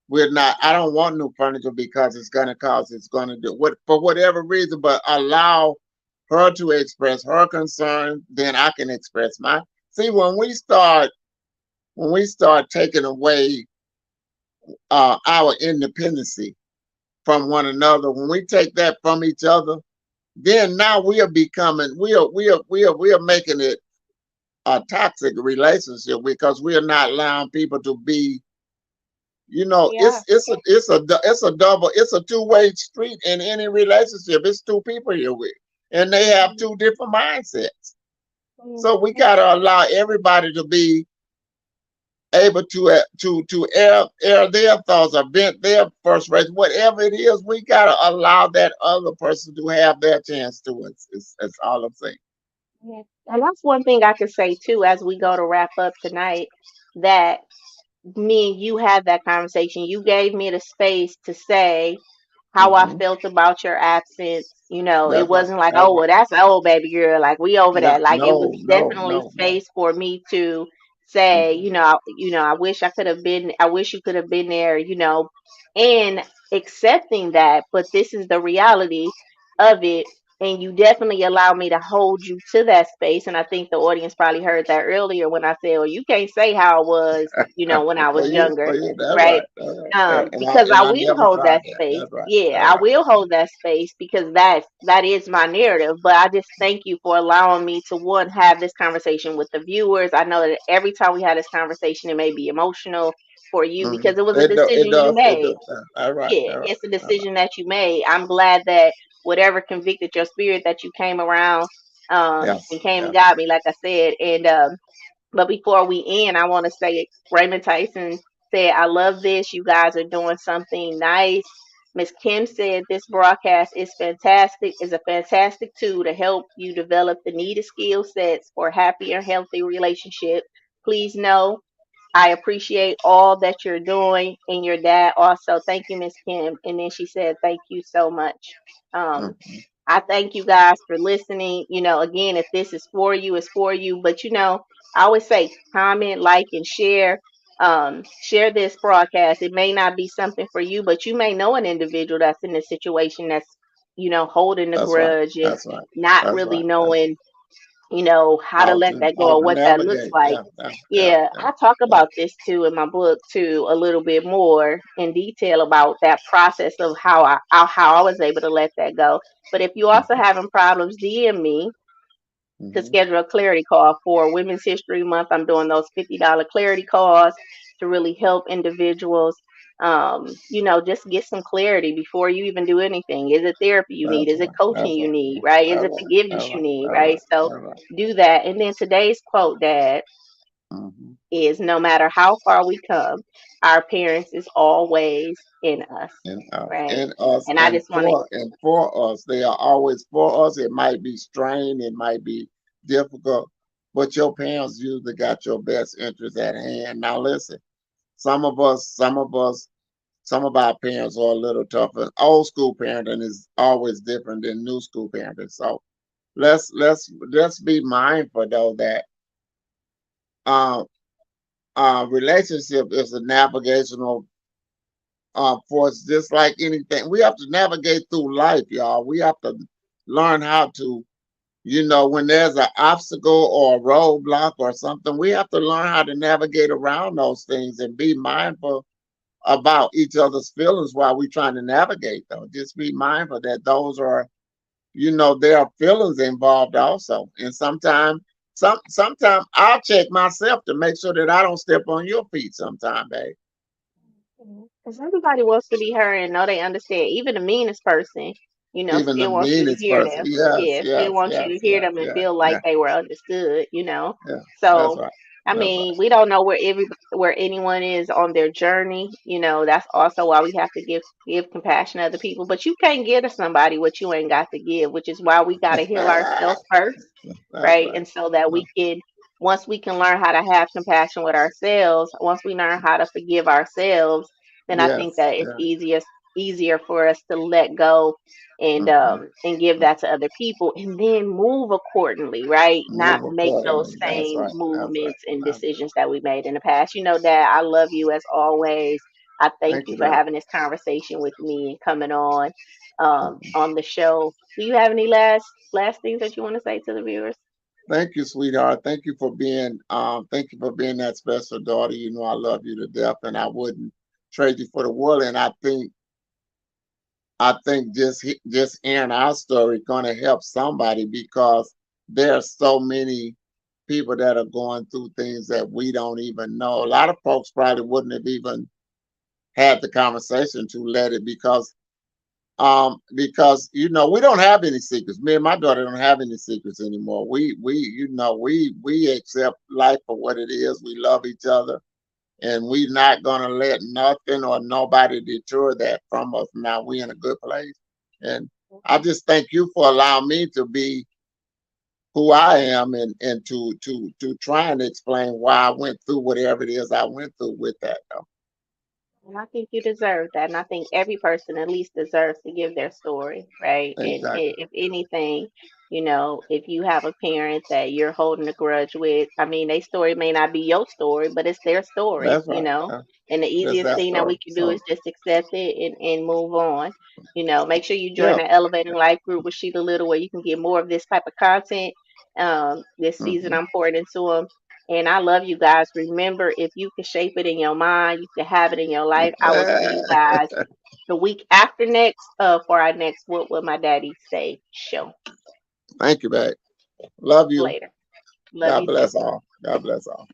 Speaker 1: we're not. I don't want new furniture because it's gonna cause. It's gonna do what for whatever reason. But allow her to express her concern, then I can express mine. See, when we start taking away our independency from one another, when we take that from each other, then now we are becoming we are making it a toxic relationship because we are not allowing people to be.
Speaker 2: Yeah.
Speaker 1: It's a double, it's a two-way street in any relationship. It's two people here with, and they have two different mindsets. So we gotta allow everybody to be able to air their thoughts or vent their frustration, whatever it is. We gotta allow that other person to have their chance to. It's all I'm saying.
Speaker 2: Yeah. And that's one thing I can say too as we go to wrap up tonight, that me and you had that conversation. You gave me the space to say how I
Speaker 1: Hmm.
Speaker 2: felt about your absence. It
Speaker 1: That's right.
Speaker 2: wasn't like,
Speaker 1: That's
Speaker 2: oh,
Speaker 1: right.
Speaker 2: well, that's an old baby girl. Like, we over
Speaker 1: No,
Speaker 2: that. Like, it was
Speaker 1: no, no,
Speaker 2: definitely
Speaker 1: no, no.
Speaker 2: space for me to say,
Speaker 1: Hmm.
Speaker 2: I wish I could have been, I wish you could have been there, and accepting that. But this is the reality of it. And you definitely allow me to hold you to that space. And I think the audience probably heard that earlier when I said, well, you can't say how I was, when I
Speaker 1: For
Speaker 2: was
Speaker 1: you,
Speaker 2: younger,
Speaker 1: for you. That's
Speaker 2: right?
Speaker 1: right. That's right. And I
Speaker 2: Because
Speaker 1: and
Speaker 2: I
Speaker 1: I
Speaker 2: will
Speaker 1: never
Speaker 2: hold
Speaker 1: tried
Speaker 2: that
Speaker 1: that.
Speaker 2: space.
Speaker 1: That's right.
Speaker 2: Yeah,
Speaker 1: That's
Speaker 2: I
Speaker 1: right.
Speaker 2: will hold that space because that is my narrative. But I just thank you for allowing me to, one, have this conversation with the viewers. I know that every time we had this conversation, it may be emotional for you
Speaker 1: Mm.
Speaker 2: because it was a
Speaker 1: It
Speaker 2: decision you
Speaker 1: does. It
Speaker 2: made.
Speaker 1: does. That's right.
Speaker 2: Yeah,
Speaker 1: That's right.
Speaker 2: it's a
Speaker 1: That's right.
Speaker 2: decision that you made. I'm glad that whatever convicted your spirit that you came around,
Speaker 1: Yes.
Speaker 2: and came and
Speaker 1: Yes.
Speaker 2: got me, like I said. And but before we end, I want to say Raymond Tyson said, I love this. You guys are doing something nice. Miss Kim said this broadcast is a fantastic tool to help you develop the needed skill sets for a happier, healthy relationship. Please know I appreciate all that you're doing, and your dad also. Thank you, Miss Kim. And then she said, thank you so much. Um,
Speaker 1: Mm.
Speaker 2: I thank you guys for listening. Again, if this is for you, it's for you. But I always say comment, like, and share. Share this broadcast. It may not be something for you, but you may know an individual that's in a situation that's, holding a
Speaker 1: That's right.
Speaker 2: grudge and
Speaker 1: That's right.
Speaker 2: not
Speaker 1: That's
Speaker 2: really
Speaker 1: right. That's
Speaker 2: knowing, how to
Speaker 1: how
Speaker 2: let
Speaker 1: to
Speaker 2: that
Speaker 1: how
Speaker 2: go or
Speaker 1: to
Speaker 2: what that looks
Speaker 1: navigate.
Speaker 2: like.
Speaker 1: Yeah. Yeah. Yeah.
Speaker 2: Yeah,
Speaker 1: Yeah.
Speaker 2: I talk
Speaker 1: Yeah.
Speaker 2: about this too in my book too, a little bit more in detail about that process of how I was able to let that go. But if you also
Speaker 1: Hmm.
Speaker 2: having problems, DM me to
Speaker 1: Hmm.
Speaker 2: schedule a clarity call for Women's History Month. I'm doing those $50 clarity calls to really help individuals, just get some clarity before you even do anything. Is it therapy you need?
Speaker 1: That's
Speaker 2: Is it
Speaker 1: right.
Speaker 2: coaching
Speaker 1: That's
Speaker 2: you
Speaker 1: right.
Speaker 2: need? Right? Is
Speaker 1: That's
Speaker 2: it
Speaker 1: right. That's
Speaker 2: forgiveness you
Speaker 1: right.
Speaker 2: need?
Speaker 1: That's
Speaker 2: Right?
Speaker 1: right.
Speaker 2: So
Speaker 1: That's right.
Speaker 2: do that. And then today's quote, Dad,
Speaker 1: Hmm.
Speaker 2: is no matter how far we come, our parents is always in us. Right?
Speaker 1: In us,
Speaker 2: And I just want to,
Speaker 1: and for us. They are always for us. It might be strained, it might be difficult, but your parents usually got your best interest at hand. Now listen, some of our parents are a little tougher. Old school parenting is always different than new school parenting. So let's be mindful though that uh relationship is a navigational for us, just like anything. We have to navigate through life, y'all. We have to learn how to, when there's an obstacle or a roadblock or something, we have to learn how to navigate around those things and be mindful about each other's feelings while we're trying to navigate them. Just be mindful that those are, there are feelings involved also. And sometimes I'll check myself to make sure that I don't step on your feet sometime, babe.
Speaker 2: Because everybody wants to be heard and know they understand. Even the meanest person,
Speaker 1: Even the
Speaker 2: still wants you to
Speaker 1: meanest
Speaker 2: hear
Speaker 1: person.
Speaker 2: them.
Speaker 1: Yes,
Speaker 2: Yeah, still
Speaker 1: yes,
Speaker 2: wants you
Speaker 1: yes,
Speaker 2: to hear
Speaker 1: yes,
Speaker 2: them and
Speaker 1: yes,
Speaker 2: feel like
Speaker 1: yes,
Speaker 2: they were understood.
Speaker 1: yeah. That's
Speaker 2: So,
Speaker 1: right.
Speaker 2: I
Speaker 1: That's right.
Speaker 2: mean, we don't know where anyone is on their journey. That's also why we have to give compassion to other people. But you can't give to somebody what you ain't got to give, which is why we got to heal ourselves first,
Speaker 1: That's
Speaker 2: right?
Speaker 1: right.
Speaker 2: And so that we can, once we can learn how to have compassion with ourselves, once we learn how to forgive ourselves, then I think
Speaker 1: Yes,
Speaker 2: that it's
Speaker 1: yes.
Speaker 2: easier for us to let go
Speaker 1: Hmm.
Speaker 2: and give that to other people and then move accordingly, right? Not
Speaker 1: Move
Speaker 2: make those
Speaker 1: accordingly. That's
Speaker 2: same
Speaker 1: right. That's right.
Speaker 2: movements and
Speaker 1: That's right.
Speaker 2: decisions that we made in the past. Dad, I love you as always. I thank
Speaker 1: Thank
Speaker 2: you
Speaker 1: you,
Speaker 2: for
Speaker 1: babe.
Speaker 2: having this conversation with me and coming on the show. Do you have any last things that you want to say to the viewers?
Speaker 1: Thank you, sweetheart. Thank you for being that special daughter. You know I love you to death and I wouldn't trade you for the world. And I think just hearing our story gonna help somebody because there are so many people that are going through things that we don't even know. A lot of folks probably wouldn't have even had the conversation to let it because we don't have any secrets. Me and my daughter don't have any secrets anymore. We accept life for what it is. We love each other, and we're not gonna let nothing or nobody deter that from us. Now we in a good place, and I just thank you for allowing me to be who I am and to try and explain why I went through whatever it is I went through with that. Though.
Speaker 2: And I think you deserve that. And I think every person at least deserves to give their story, right? And
Speaker 1: Exactly.
Speaker 2: if anything, if you have a parent that you're holding a grudge with, I mean, their story may not be your story, but it's their story,
Speaker 1: That's right.
Speaker 2: And the
Speaker 1: That's
Speaker 2: easiest
Speaker 1: that
Speaker 2: thing that
Speaker 1: story.
Speaker 2: we can do
Speaker 1: So
Speaker 2: is just accept it and move on. Make sure you join
Speaker 1: yeah.
Speaker 2: the Elevating Life group with Sheila Little where you can get more of this type of content. This season
Speaker 1: Hmm.
Speaker 2: I'm pouring into them. And I love you guys. Remember, if you can shape it in your mind, you can have it in your life. I will see you guys the week after next for our next What Would My Daddy Say show.
Speaker 1: Thank you, babe. Love you.
Speaker 2: Later. Love
Speaker 1: God
Speaker 2: you too.
Speaker 1: bless all. God bless all.